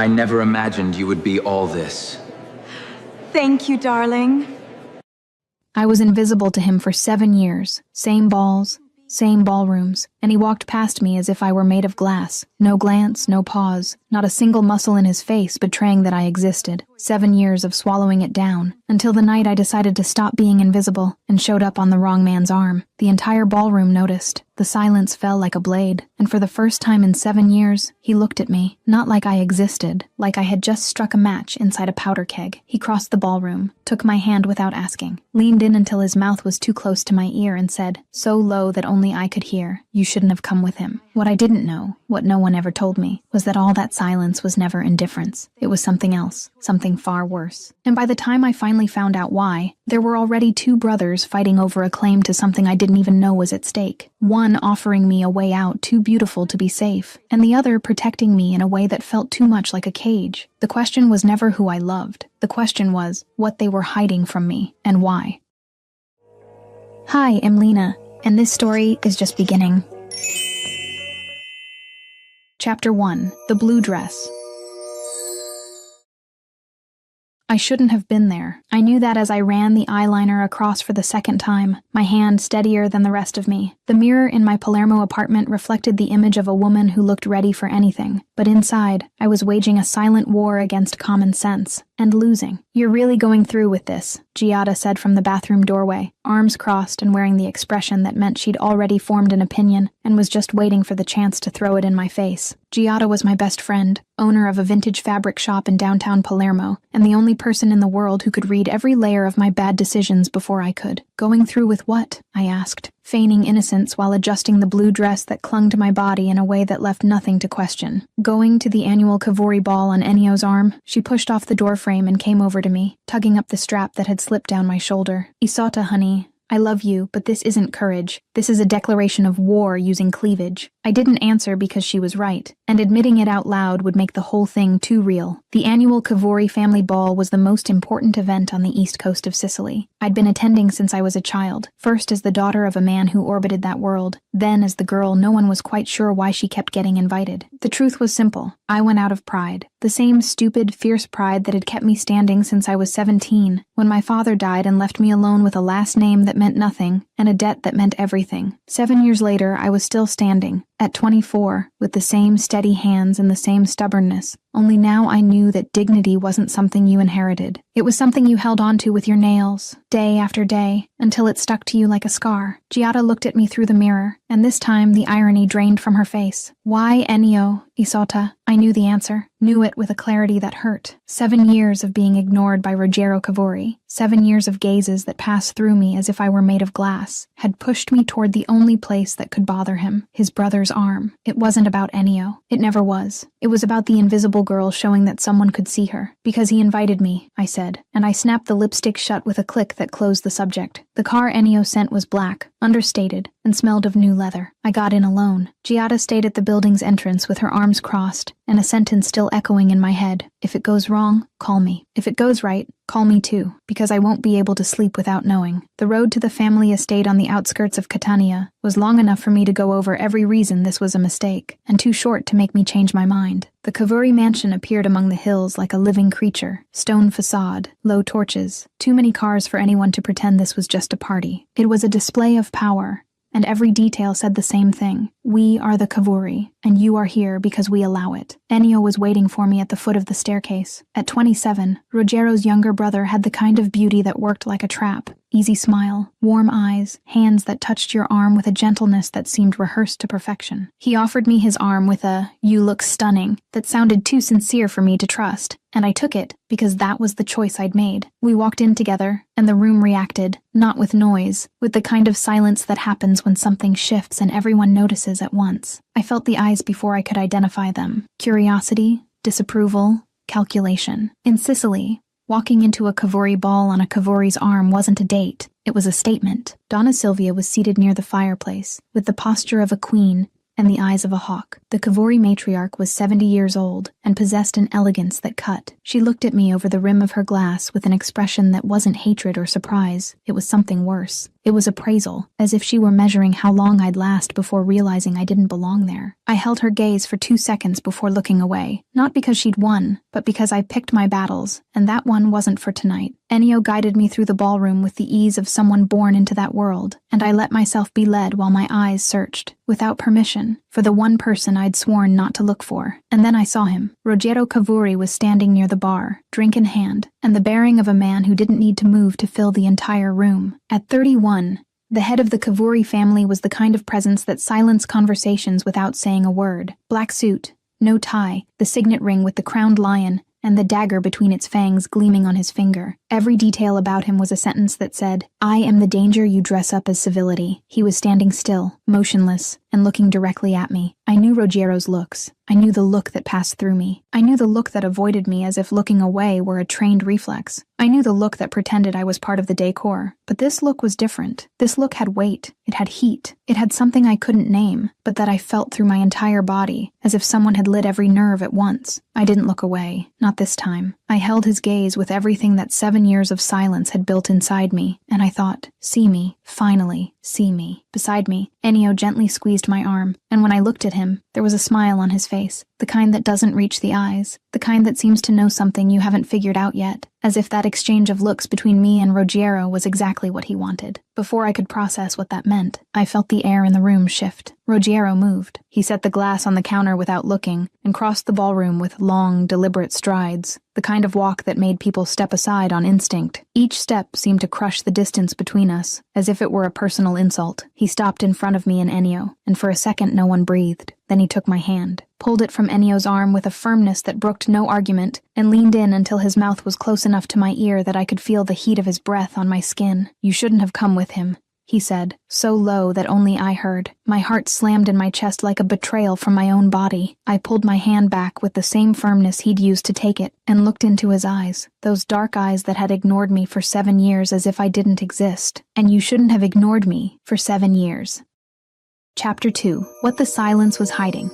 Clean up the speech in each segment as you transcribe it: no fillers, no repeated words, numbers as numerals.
I never imagined you would be all this. Thank you, darling. I was invisible to him for 7 years. Same balls, same ballrooms, and he walked past me as if I were made of glass. No glance, no pause, not a single muscle in his face betraying that I existed. 7 years of swallowing it down, until the night I decided to stop being invisible and showed up on the wrong man's arm. The entire ballroom noticed. The silence fell like a blade, and for the first time in 7 years, he looked at me, not like I existed, like I had just struck a match inside a powder keg. He crossed the ballroom, took my hand without asking, leaned in until his mouth was too close to my ear and said, so low that only I could hear, "You shouldn't have come with him." What I didn't know, what no one ever told me, was that all that silence was never indifference. It was something else, something far worse. And by the time I finally found out why, there were already 2 brothers fighting over a claim to something I didn't even know was at stake. One offering me a way out too beautiful to be safe, and the other protecting me in a way that felt too much like a cage. The question was never who I loved. The question was what they were hiding from me, and why. Hi, I'm Lena, and this story is just beginning. Chapter 1. The Blue Dress. I shouldn't have been there. I knew that as I ran the eyeliner across for the second time, my hand steadier than the rest of me. The mirror in my Palermo apartment reflected the image of a woman who looked ready for anything. But inside, I was waging a silent war against common sense, and losing. "You're really going through with this," Giada said from the bathroom doorway, arms crossed and wearing the expression that meant she'd already formed an opinion and was just waiting for the chance to throw it in my face. Giada was my best friend, owner of a vintage fabric shop in downtown Palermo, and the only person in the world who could read every layer of my bad decisions before I could. "Going through with what?" I asked, feigning innocence while adjusting the blue dress that clung to my body in a way that left nothing to question. "Going to the annual Cavouri ball on Ennio's arm." She pushed off the doorframe and came over to me, tugging up the strap that had slipped down my shoulder. "Isota, honey, I love you, but this isn't courage. This is a declaration of war using cleavage." I didn't answer because she was right, and admitting it out loud would make the whole thing too real. The annual Cavouri family ball was the most important event on the east coast of Sicily. I'd been attending since I was a child, first as the daughter of a man who orbited that world, then as the girl no one was quite sure why she kept getting invited. The truth was simple. I went out of pride. The same stupid, fierce pride that had kept me standing since I was 17, when my father died and left me alone with a last name that meant nothing, and a debt that meant everything. 7 years later, I was still standing, at 24, with the same steady hands and the same stubbornness. Only now I knew that dignity wasn't something you inherited. It was something you held onto with your nails, day after day, until it stuck to you like a scar. Giada looked at me through the mirror, and this time the irony drained from her face. "Why Ennio, Isota?" I knew the answer, knew it with a clarity that hurt. 7 years of being ignored by Ruggero Cavouri, 7 years of gazes that passed through me as if I were made of glass, had pushed me toward the only place that could bother him, his brother's arm. It wasn't about Ennio. It never was. It was about the invisible girl showing that someone could see her. "Because he invited me," I said, and I snapped the lipstick shut with a click that closed the subject. The car Ennio sent was black, understated, and smelled of new leather. I got in alone. Giada stayed at the building's entrance with her arms crossed, and a sentence still echoing in my head. "If it goes wrong, call me. If it goes right, call me too, because I won't be able to sleep without knowing." The road to the family estate on the outskirts of Catania was long enough for me to go over every reason this was a mistake, and too short to make me change my mind. The Cavouri mansion appeared among the hills like a living creature. Stone facade, low torches, too many cars for anyone to pretend this was just a party. It was a display of power, and every detail said the same thing. "We are the Cavouri, and you are here because we allow it." Ennio was waiting for me at the foot of the staircase. At 27, Ruggero's younger brother had the kind of beauty that worked like a trap. Easy smile, warm eyes, hands that touched your arm with a gentleness that seemed rehearsed to perfection. He offered me his arm with a "you look stunning" that sounded too sincere for me to trust, and I took it because that was the choice I'd made. We walked in together, and the room reacted, not with noise, with the kind of silence that happens when something shifts and everyone notices at once. I felt the eyes before I could identify them. Curiosity, disapproval, calculation. In Sicily, walking into a Cavouri ball on a Cavouri's arm wasn't a date, it was a statement. Donna Silvia was seated near the fireplace, with the posture of a queen and the eyes of a hawk. The Cavouri matriarch was 70 years old and possessed an elegance that cut. She looked at me over the rim of her glass with an expression that wasn't hatred or surprise, it was something worse. It was appraisal, as if she were measuring how long I'd last before realizing I didn't belong there. I held her gaze for 2 seconds before looking away, not because she'd won, but because I picked my battles, and that one wasn't for tonight. Ennio guided me through the ballroom with the ease of someone born into that world, and I let myself be led while my eyes searched, without permission, for the one person I'd sworn not to look for. And then I saw him. Ruggiero Cavouri was standing near the bar, drink in hand, and the bearing of a man who didn't need to move to fill the entire room. At 31, the head of the Cavouri family was the kind of presence that silenced conversations without saying a word. Black suit, no tie, the signet ring with the crowned lion, and the dagger between its fangs gleaming on his finger. Every detail about him was a sentence that said, "I am the danger you dress up as civility." He was standing still, motionless, and looking directly at me. I knew Ruggiero's looks. I knew the look that passed through me. I knew the look that avoided me as if looking away were a trained reflex. I knew the look that pretended I was part of the decor. But this look was different. This look had weight. It had heat. It had something I couldn't name, but that I felt through my entire body, as if someone had lit every nerve at once. I didn't look away. Not this time. I held his gaze with everything that 7 years of silence had built inside me, and I thought, see me, finally, see me. Beside me, Ennio gently squeezed my arm, and when I looked at him, there was a smile on his face, the kind that doesn't reach the eyes, the kind that seems to know something you haven't figured out yet, as if that exchange of looks between me and Ruggiero was exactly what he wanted. Before I could process what that meant, I felt the air in the room shift. Ruggiero moved. He set the glass on the counter without looking, and crossed the ballroom with long, deliberate strides, the kind of walk that made people step aside on instinct. Each step seemed to crush the distance between us, as if it were a personal insult. He stopped in front of me and Ennio, and for a second no one breathed. Then he took my hand, pulled it from Ennio's arm with a firmness that brooked no argument, and leaned in until his mouth was close enough to my ear that I could feel the heat of his breath on my skin. "You shouldn't have come with him," he said, so low that only I heard. My heart slammed in my chest like a betrayal from my own body. I pulled my hand back with the same firmness he'd used to take it, and looked into his eyes, those dark eyes that had ignored me for 7 years as if I didn't exist. And you shouldn't have ignored me for 7 years. Chapter 2. What the Silence Was Hiding.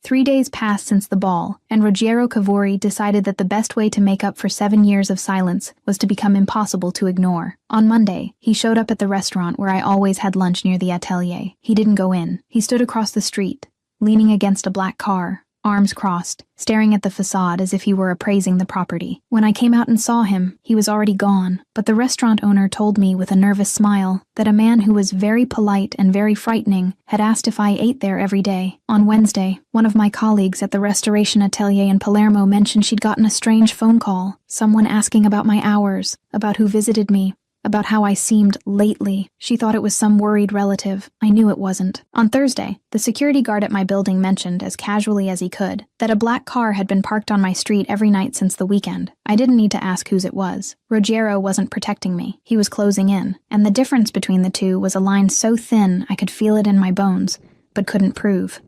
3 days passed since the ball, and Ruggiero Cavouri decided that the best way to make up for 7 years of silence was to become impossible to ignore. On Monday, he showed up at the restaurant where I always had lunch near the atelier. He didn't go in. He stood across the street, leaning against a black car, arms crossed, staring at the facade as if he were appraising the property. When I came out and saw him, he was already gone, but the restaurant owner told me with a nervous smile that a man who was very polite and very frightening had asked if I ate there every day. On Wednesday, one of my colleagues at the restoration atelier in Palermo mentioned she'd gotten a strange phone call, someone asking about my hours, about who visited me, about how I seemed lately. She thought it was some worried relative. I knew it wasn't. On Thursday, the security guard at my building mentioned, as casually as he could, that a black car had been parked on my street every night since the weekend. I didn't need to ask whose it was. Ruggiero wasn't protecting me. He was closing in, and the difference between the two was a line so thin I could feel it in my bones, but couldn't prove.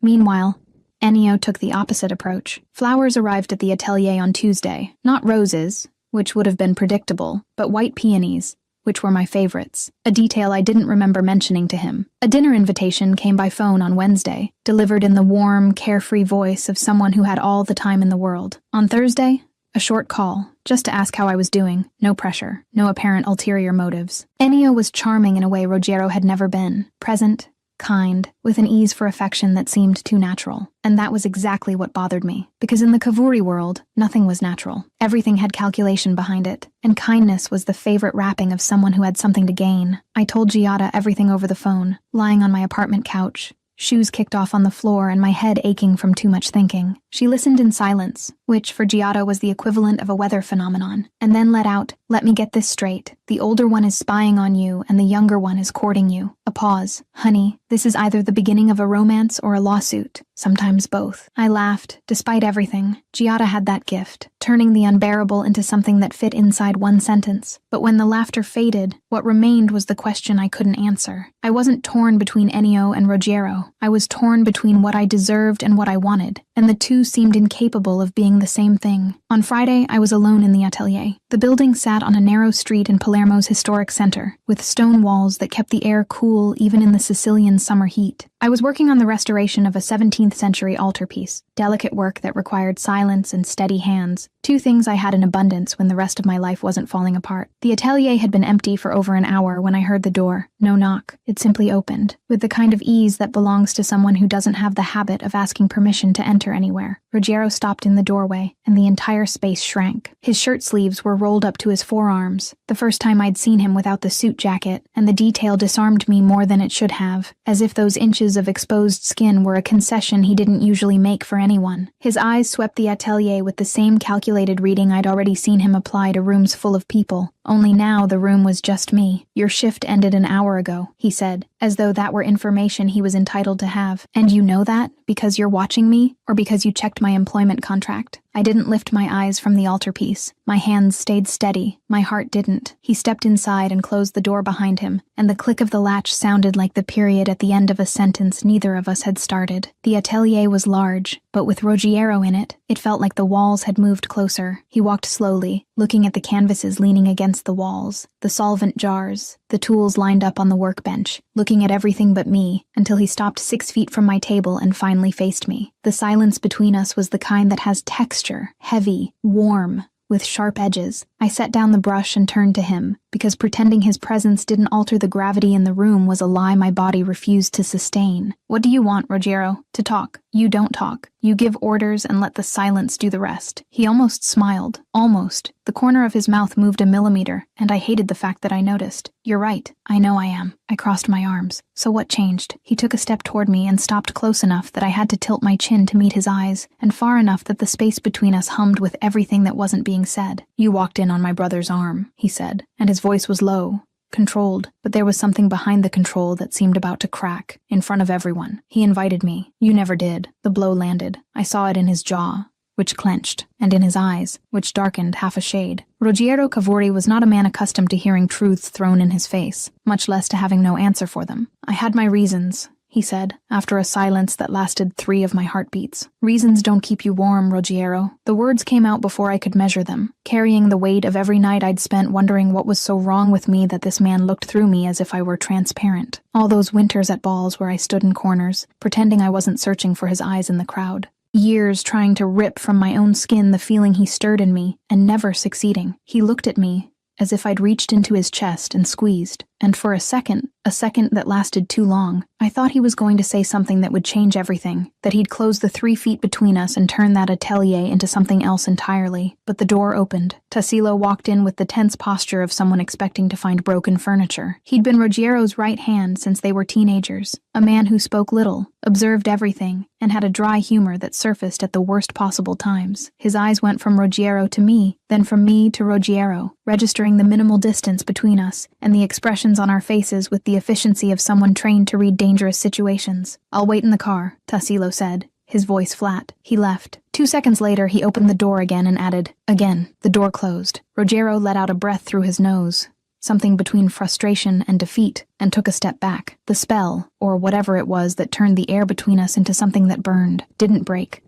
Meanwhile, Ennio took the opposite approach. Flowers arrived at the atelier on Tuesday. Not roses, which would have been predictable, but white peonies, which were my favorites, a detail I didn't remember mentioning to him. A dinner invitation came by phone on Wednesday, delivered in the warm, carefree voice of someone who had all the time in the world. On Thursday, a short call, just to ask how I was doing. No pressure, no apparent ulterior motives. Ennio was charming in a way Ruggiero had never been, present, kind, with an ease for affection that seemed too natural. And that was exactly what bothered me, because in the Cavouri world, nothing was natural. Everything had calculation behind it, and kindness was the favorite wrapping of someone who had something to gain. I told Giada everything over the phone, lying on my apartment couch, shoes kicked off on the floor and my head aching from too much thinking. She listened in silence, which for Giada was the equivalent of a weather phenomenon, and then let out, "Let me get this straight. The older one is spying on you and the younger one is courting you." A pause. "Honey, this is either the beginning of a romance or a lawsuit. Sometimes both." I laughed. Despite everything, Giada had that gift, turning the unbearable into something that fit inside one sentence. But when the laughter faded, what remained was the question I couldn't answer. I wasn't torn between Ennio and Ruggiero. I was torn between what I deserved and what I wanted, and the two seemed incapable of being the same thing. On Friday, I was alone in the atelier. The building sat on a narrow street in Palermo's historic center, with stone walls that kept the air cool even in the Sicilian summer heat. I was working on the restoration of a 17th century altarpiece, delicate work that required silence and steady hands, Two things I had in abundance when the rest of my life wasn't falling apart. The atelier had been empty for over an hour when I heard the door. No knock. It simply opened, with the kind of ease that belongs to someone who doesn't have the habit of asking permission to enter anywhere. Ruggiero stopped in the doorway, and the entire space shrank. His shirt sleeves were rolled up to his forearms, the first time I'd seen him without the suit jacket, and the detail disarmed me more than it should have, as if those inches of exposed skin were a concession he didn't usually make for anyone. His eyes swept the atelier with the same calculated reading I'd already seen him apply to rooms full of people. Only now the room was just me. Your shift ended an hour ago, he said, as though that were information he was entitled to have. And you know that? Because you're watching me? Or because you checked my employment contract? I didn't lift my eyes from the altarpiece. My hands stayed steady. My heart didn't. He stepped inside and closed the door behind him, and the click of the latch sounded like the period at the end of a sentence neither of us had started. The atelier was large, but with Ruggiero in it, it felt like the walls had moved closer. He walked slowly, looking at the canvases leaning against the walls, the solvent jars, the tools lined up on the workbench, looking at everything but me, until he stopped 6 feet from my table and finally faced me. The silence between us was the kind that has texture, heavy, warm, with sharp edges. I set down the brush and turned to him, because pretending his presence didn't alter the gravity in the room was a lie my body refused to sustain. What do you want, Ruggiero? To talk. You don't talk. You give orders and let the silence do the rest. He almost smiled. Almost. The corner of his mouth moved a millimeter, and I hated the fact that I noticed. You're right. I know I am. I crossed my arms. So what changed? He took a step toward me and stopped close enough that I had to tilt my chin to meet his eyes, and far enough that the space between us hummed with everything that wasn't being said. You walked in on my brother's arm, he said, and his voice was low, controlled, but there was something behind the control that seemed about to crack, in front of everyone. He invited me. You never did. The blow landed. I saw it in his jaw, which clenched, and in his eyes, which darkened half a shade. Ruggiero Cavouri was not a man accustomed to hearing truths thrown in his face, much less to having no answer for them. I had my reasons, he said, after a silence that lasted 3 of my heartbeats. Reasons don't keep you warm, Ruggiero. The words came out before I could measure them, carrying the weight of every night I'd spent wondering what was so wrong with me that this man looked through me as if I were transparent. All those winters at balls where I stood in corners, pretending I wasn't searching for his eyes in the crowd. Years trying to rip from my own skin the feeling he stirred in me, and never succeeding. He looked at me, as if I'd reached into his chest and squeezed, and for a second that lasted too long, I thought he was going to say something that would change everything, that he'd close the 3 feet between us and turn that atelier into something else entirely. But the door opened. Tassilo walked in with the tense posture of someone expecting to find broken furniture. He'd been Ruggiero's right hand since they were teenagers, a man who spoke little, observed everything, and had a dry humor that surfaced at the worst possible times. His eyes went from Ruggiero to me, then from me to Ruggiero, registering the minimal distance between us, and the expressions on our faces with the efficiency of someone trained to read dangerous situations. I'll wait in the car, Tassilo said, his voice flat. He left. 2 seconds later, he opened the door again and added, again. The door closed. Ruggiero let out a breath through his nose, something between frustration and defeat, and took a step back. The spell, or whatever it was that turned the air between us into something that burned, didn't break,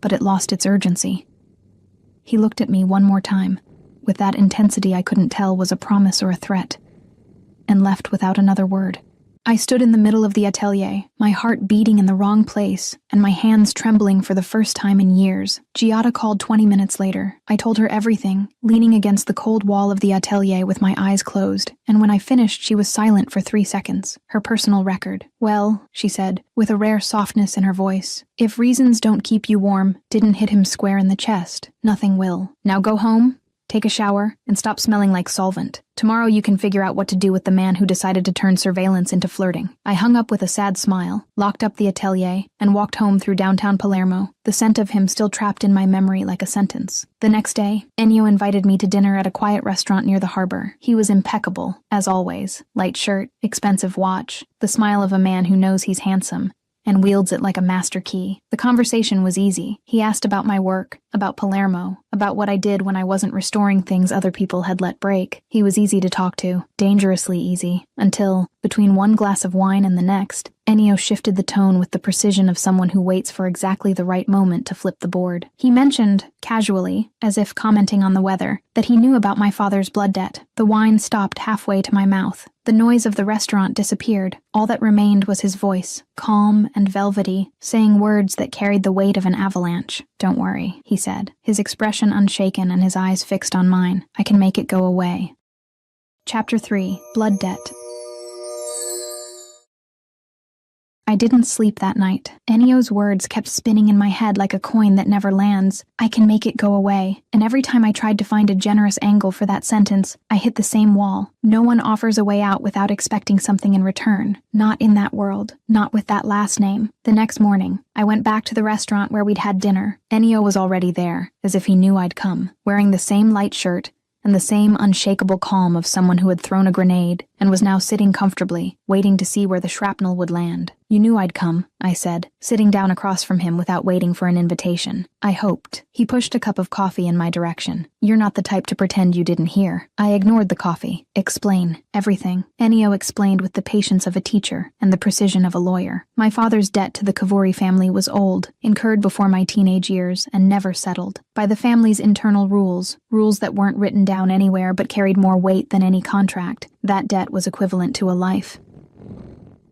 but it lost its urgency. He looked at me one more time, with that intensity I couldn't tell was a promise or a threat, and left without another word. I stood in the middle of the atelier, my heart beating in the wrong place, and my hands trembling for the first time in years. Giada called 20 minutes later. I told her everything, leaning against the cold wall of the atelier with my eyes closed, and when I finished she was silent for 3 seconds. Her personal record. Well, she said, with a rare softness in her voice, if reasons don't keep you warm didn't hit him square in the chest, nothing will. Now go home, take a shower, and stop smelling like solvent. Tomorrow you can figure out what to do with the man who decided to turn surveillance into flirting. I hung up with a sad smile, locked up the atelier, and walked home through downtown Palermo, the scent of him still trapped in my memory like a sentence. The next day, Ennio invited me to dinner at a quiet restaurant near the harbor. He was impeccable, as always. Light shirt, expensive watch, the smile of a man who knows he's handsome, and wields it like a master key. The conversation was easy. He asked about my work, about Palermo, about what I did when I wasn't restoring things other people had let break. He was easy to talk to, dangerously easy, until, between one glass of wine and the next, Ennio shifted the tone with the precision of someone who waits for exactly the right moment to flip the board. He mentioned, casually, as if commenting on the weather, that he knew about my father's blood debt. The wine stopped halfway to my mouth. The noise of the restaurant disappeared. All that remained was his voice, calm and velvety, saying words that carried the weight of an avalanche. Don't worry, he said, his expression unshaken and his eyes fixed on mine. I can make it go away. Chapter 3. Blood Debt. I didn't sleep that night. Ennio's words kept spinning in my head like a coin that never lands. I can make it go away. And every time I tried to find a generous angle for that sentence, I hit the same wall. No one offers a way out without expecting something in return. Not in that world. Not with that last name. The next morning, I went back to the restaurant where we'd had dinner. Ennio was already there, as if he knew I'd come, wearing the same light shirt and the same unshakable calm of someone who had thrown a grenade and was now sitting comfortably, waiting to see where the shrapnel would land. "You knew I'd come," I said, sitting down across from him without waiting for an invitation. "I hoped." He pushed a cup of coffee in my direction. "You're not the type to pretend you didn't hear." I ignored the coffee. "Explain. Everything." Ennio explained with the patience of a teacher and the precision of a lawyer. My father's debt to the Cavouri family was old, incurred before my teenage years, and never settled. By the family's internal rules that weren't written down anywhere but carried more weight than any contract, that debt was equivalent to a life.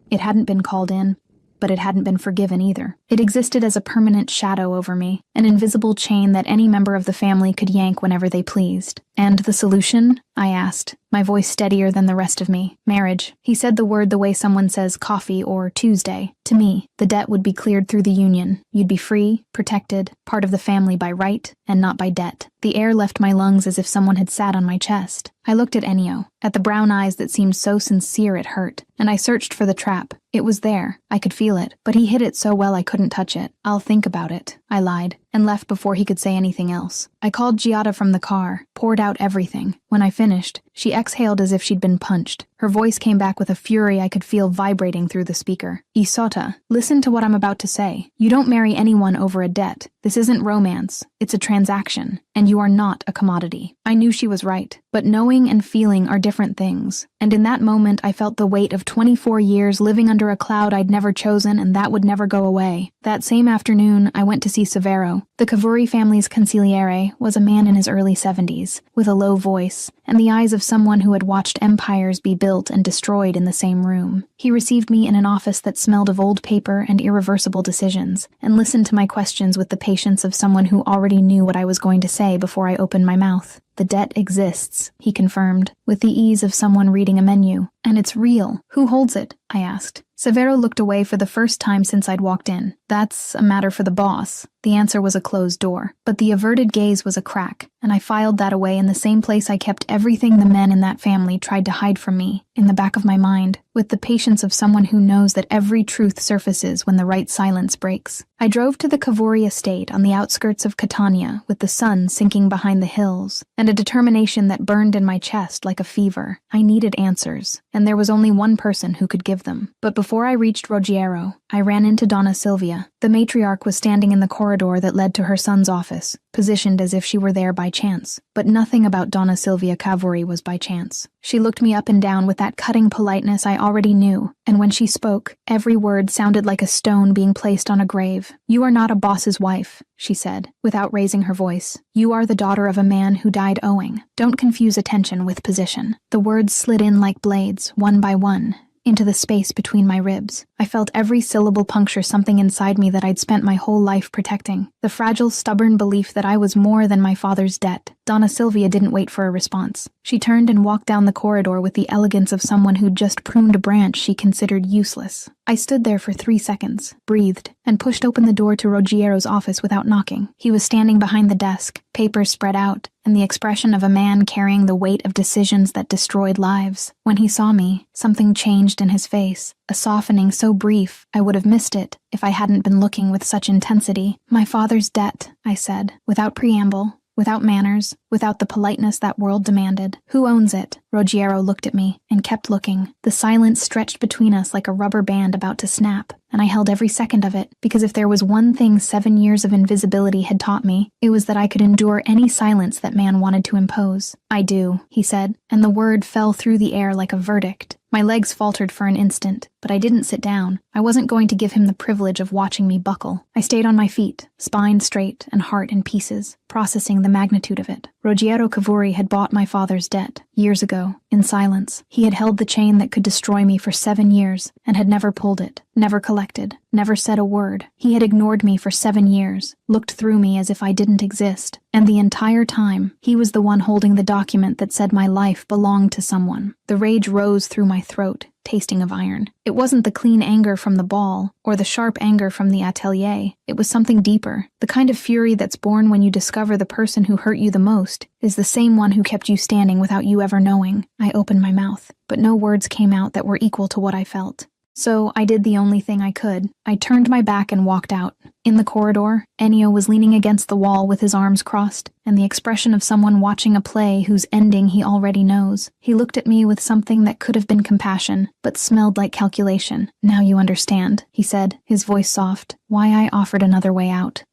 It hadn't been called in, but it hadn't been forgiven either. It existed as a permanent shadow over me, an invisible chain that any member of the family could yank whenever they pleased. "And the solution?" I asked, my voice steadier than the rest of me. "Marriage." He said the word the way someone says coffee or Tuesday. To me, the debt would be cleared through the union. You'd be free, protected, part of the family by right, and not by debt. The air left my lungs as if someone had sat on my chest. I looked at Ennio, at the brown eyes that seemed so sincere it hurt, and I searched for the trap. It was there. I could feel it, but he hid it so well I couldn't touch it. "I'll think about it," I lied, and left before he could say anything else. I called Giada from the car, poured out everything. When I finished, she exhaled as if she'd been punched. Her voice came back with a fury I could feel vibrating through the speaker. "Isota, listen to what I'm about to say. You don't marry anyone over a debt. This isn't romance. It's a transaction, and you are not a commodity." I knew she was right, but knowing and feeling are different things. And in that moment, I felt the weight of 24 years living under a cloud I'd never chosen, and that would never go away. That same afternoon, I went to see Severo. The Cavouri family's consigliere was a man in his early 70s, with a low voice, and the eyes of someone who had watched empires be built and destroyed in the same room. He received me in an office that smelled of old paper and irreversible decisions, and listened to my questions with the patience of someone who already knew what I was going to say before I opened my mouth. "The debt exists," he confirmed, with the ease of someone reading a menu. "And it's real. Who holds it?" I asked. Severo looked away for the first time since I'd walked in. "That's a matter for the boss." The answer was a closed door, but the averted gaze was a crack, and I filed that away in the same place I kept everything the men in that family tried to hide from me, in the back of my mind, with the patience of someone who knows that every truth surfaces when the right silence breaks. I drove to the Cavouri estate on the outskirts of Catania, with the sun sinking behind the hills, and a determination that burned in my chest like a fever. I needed answers, and there was only one person who could give them. But before I reached Ruggiero, I ran into Donna Silvia. The matriarch was standing in the corridor that led to her son's office, positioned as if she were there by chance. But nothing about Donna Silvia Cavouri was by chance. She looked me up and down with that cutting politeness I already knew, and when she spoke, every word sounded like a stone being placed on a grave. "You are not a boss's wife," she said, without raising her voice. "You are the daughter of a man who died owing. Don't confuse attention with position." The words slid in like blades, one by one, into the space between my ribs. I felt every syllable puncture something inside me that I'd spent my whole life protecting. The fragile, stubborn belief that I was more than my father's debt. Donna Silvia didn't wait for a response. She turned and walked down the corridor with the elegance of someone who'd just pruned a branch she considered useless. I stood there for 3 seconds, breathed, and pushed open the door to Ruggiero's office without knocking. He was standing behind the desk, papers spread out, and the expression of a man carrying the weight of decisions that destroyed lives. When he saw me, something changed in his face, a softening so brief I would have missed it if I hadn't been looking with such intensity. "My father's debt," I said, without preamble, without manners, without the politeness that world demanded. "Who owns it?" Ruggiero looked at me and kept looking. The silence stretched between us like a rubber band about to snap, and I held every second of it, because if there was one thing 7 years of invisibility had taught me, it was that I could endure any silence that man wanted to impose. "I do," he said, and the word fell through the air like a verdict. My legs faltered for an instant, but I didn't sit down. I wasn't going to give him the privilege of watching me buckle. I stayed on my feet, spine straight and heart in pieces, processing the magnitude of it. Ruggiero Cavouri had bought my father's debt, years ago, in silence. He had held the chain that could destroy me for 7 years, and had never pulled it, never collected, never said a word. He had ignored me for 7 years, looked through me as if I didn't exist. And the entire time, he was the one holding the document that said my life belonged to someone. The rage rose through my throat, tasting of iron. It wasn't the clean anger from the ball, or the sharp anger from the atelier. It was something deeper, the kind of fury that's born when you discover the person who hurt you the most is the same one who kept you standing without you ever knowing. I opened my mouth, but no words came out that were equal to what I felt. So I did the only thing I could. I turned my back and walked out. In the corridor, Ennio was leaning against the wall with his arms crossed, and the expression of someone watching a play whose ending he already knows. He looked at me with something that could have been compassion, but smelled like calculation. "Now you understand," he said, his voice soft, "why I offered another way out."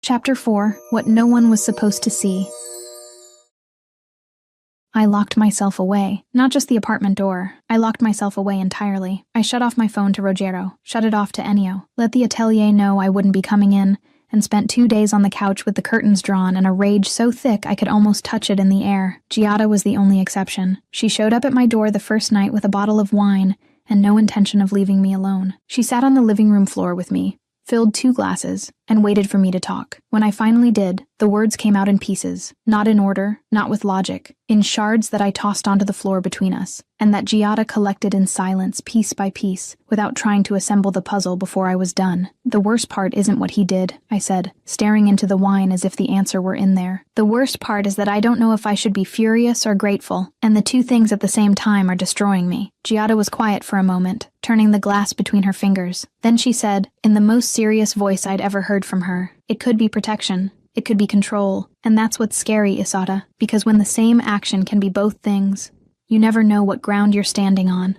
Chapter 4. What No One Was Supposed to See. I locked myself away. Not just the apartment door. I locked myself away entirely. I shut off my phone to Rogero, shut it off to Ennio, let the atelier know I wouldn't be coming in, and spent 2 days on the couch with the curtains drawn and a rage so thick I could almost touch it in the air. Giada was the only exception. She showed up at my door the first night with a bottle of wine and no intention of leaving me alone. She sat on the living room floor with me, filled 2 glasses, and waited for me to talk. When I finally did, the words came out in pieces, not in order, not with logic, in shards that I tossed onto the floor between us, and that Giada collected in silence, piece by piece, without trying to assemble the puzzle before I was done. "The worst part isn't what he did," I said, staring into the wine as if the answer were in there. "The worst part is that I don't know if I should be furious or grateful, and the 2 things at the same time are destroying me." Giada was quiet for a moment, turning the glass between her fingers. Then she said, in the most serious voice I'd ever heard from her, "It could be protection. It could be control. And that's what's scary, Isata, because when the same action can be both things, you never know what ground you're standing on."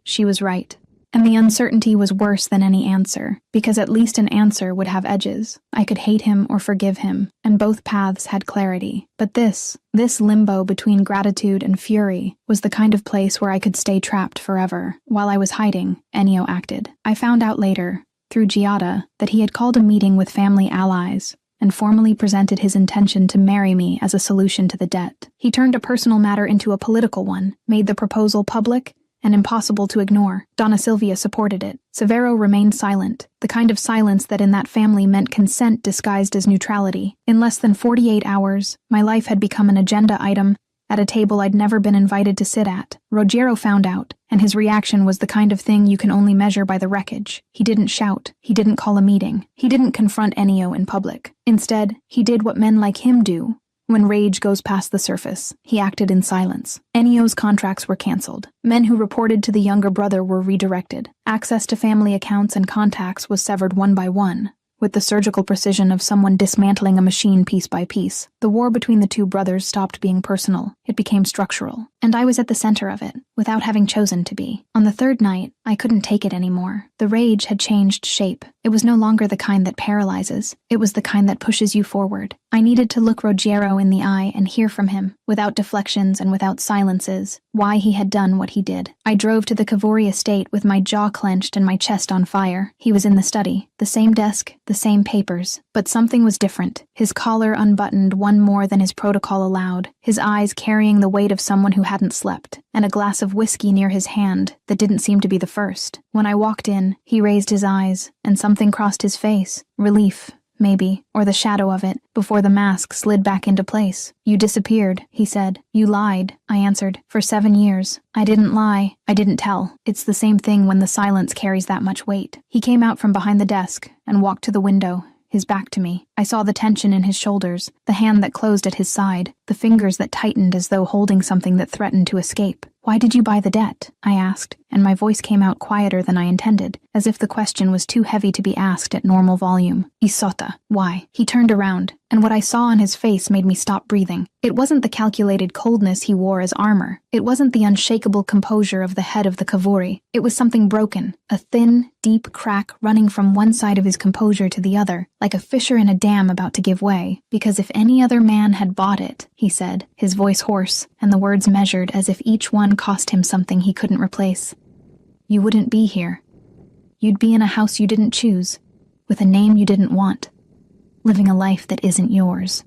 She was right. And the uncertainty was worse than any answer, because at least an answer would have edges. I could hate him or forgive him, and both paths had clarity. But this limbo between gratitude and fury, was the kind of place where I could stay trapped forever. While I was hiding, Ennio acted. I found out later, through Giada, that he had called a meeting with family allies, and formally presented his intention to marry me as a solution to the debt. He turned a personal matter into a political one, made the proposal public, and impossible to ignore. Donna Silvia supported it. Severo remained silent, the kind of silence that in that family meant consent disguised as neutrality. In less than 48 hours, my life had become an agenda item at a table I'd never been invited to sit at. Rogero found out, and his reaction was the kind of thing you can only measure by the wreckage. He didn't shout. He didn't call a meeting. He didn't confront Ennio in public. Instead, he did what men like him do. When rage goes past the surface, he acted in silence. Ennio's contracts were canceled. Men who reported to the younger brother were redirected. Access to family accounts and contacts was severed one by one, with the surgical precision of someone dismantling a machine piece by piece. The war between the two brothers stopped being personal. It became structural. And I was at the center of it, without having chosen to be. On the 3rd night, I couldn't take it anymore. The rage had changed shape. It was no longer the kind that paralyzes. It was the kind that pushes you forward. I needed to look Rogero in the eye and hear from him, without deflections and without silences, why he had done what he did. I drove to the Cavouri estate with my jaw clenched and my chest on fire. He was in the study, the same desk, the same papers, but something was different. His collar unbuttoned one more than his protocol allowed, his eyes carrying the weight of someone who hadn't slept, and a glass of whiskey near his hand that didn't seem to be the first. When I walked in, he raised his eyes, and something crossed his face. Relief, maybe, or the shadow of it, before the mask slid back into place. "You disappeared," he said. "You lied," I answered. "For 7 years. I didn't lie. I didn't tell." It's the same thing when the silence carries that much weight. He came out from behind the desk and walked to the window, his back to me. I saw the tension in his shoulders, the hand that closed at his side, the fingers that tightened as though holding something that threatened to escape. "Why did you buy the debt?" I asked, and my voice came out quieter than I intended, as if the question was too heavy to be asked at normal volume. "Isota, why?" He turned around, and what I saw on his face made me stop breathing. It wasn't the calculated coldness he wore as armor. It wasn't the unshakable composure of the head of the Cavouri. It was something broken, a thin, deep crack running from one side of his composure to the other, like a fissure in a dam about to give way. "Because if any other man had bought it," he said, his voice hoarse, and the words measured as if each one cost him something he couldn't replace, "you wouldn't be here. You'd be in a house you didn't choose, with a name you didn't want, living a life that isn't yours."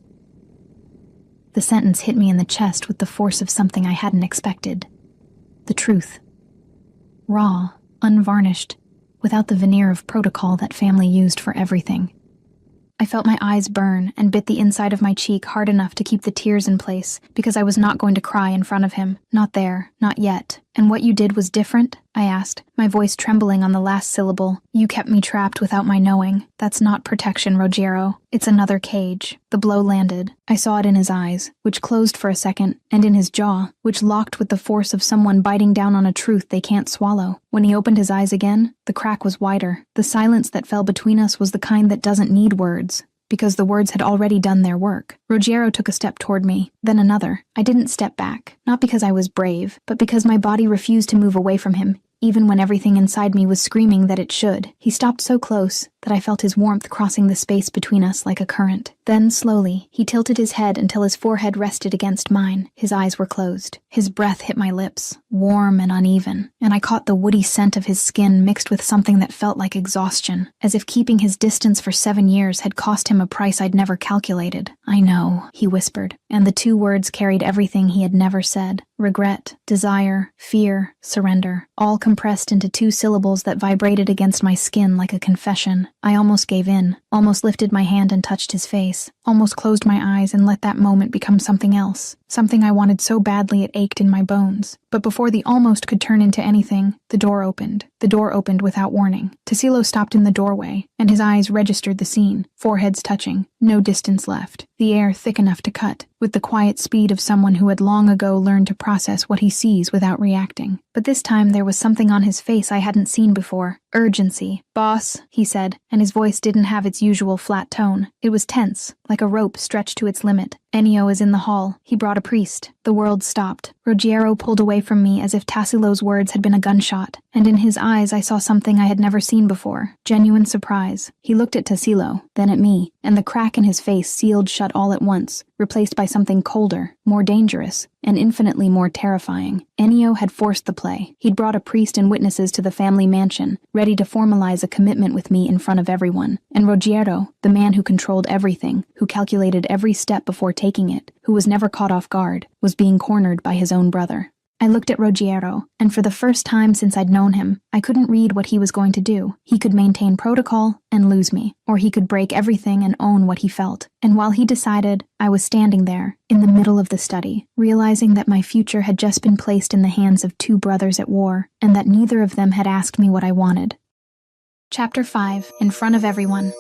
The sentence hit me in the chest with the force of something I hadn't expected. The truth. Raw, unvarnished, without the veneer of protocol that family used for everything. I felt my eyes burn and bit the inside of my cheek hard enough to keep the tears in place because I was not going to cry in front of him. Not there, not yet. And what you did was different? I asked, my voice trembling on the last syllable. You kept me trapped without my knowing. That's not protection, Rogero. It's another cage. The blow landed. I saw it in his eyes, which closed for a second, and in his jaw, which locked with the force of someone biting down on a truth they can't swallow. When he opened his eyes again, the crack was wider. The silence that fell between us was the kind that doesn't need words, because the words had already done their work. Rogero took a step toward me, then another. I didn't step back, not because I was brave, but because my body refused to move away from him, even when everything inside me was screaming that it should. He stopped so close that I felt his warmth crossing the space between us like a current. Then, slowly, he tilted his head until his forehead rested against mine. His eyes were closed. His breath hit my lips, warm and uneven, and I caught the woody scent of his skin mixed with something that felt like exhaustion, as if keeping his distance for 7 years had cost him a price I'd never calculated. I know, he whispered, and the 2 words carried everything he had never said. Regret, desire, fear, surrender, all compressed into 2 syllables that vibrated against my skin like a confession. I almost gave in, almost lifted my hand and touched his face, almost closed my eyes and let that moment become something else, something I wanted so badly it ached in my bones. But before the almost could turn into anything, the door opened. The door opened without warning. Tassilo stopped in the doorway, and his eyes registered the scene, foreheads touching, no distance left, the air thick enough to cut, with the quiet speed of someone who had long ago learned to process what he sees without reacting. But this time there was something on his face I hadn't seen before. Urgency. "Boss," he said, and his voice didn't have its usual flat tone. It was tense, like a rope stretched to its limit. "Ennio is in the hall. He brought a priest." The world stopped. Rogero pulled away from me as if Tassilo's words had been a gunshot, and in his eyes I saw something I had never seen before. Genuine surprise. He looked at Tassilo, then at me, and the crack in his face sealed shut all at once, replaced by something colder, more dangerous, and infinitely more terrifying. Ennio had forced the play. He'd brought a priest and witnesses to the family mansion, ready to formalize a commitment with me in front of everyone. And Rogero, the man who controlled everything, who calculated every step before taking it, who was never caught off guard, was being cornered by his own brother. I looked at Rogero, and for the first time since I'd known him, I couldn't read what he was going to do. He could maintain protocol and lose me, or he could break everything and own what he felt. And while he decided, I was standing there, in the middle of the study, realizing that my future had just been placed in the hands of 2 brothers at war, and that neither of them had asked me what I wanted. Chapter 5. In front of everyone.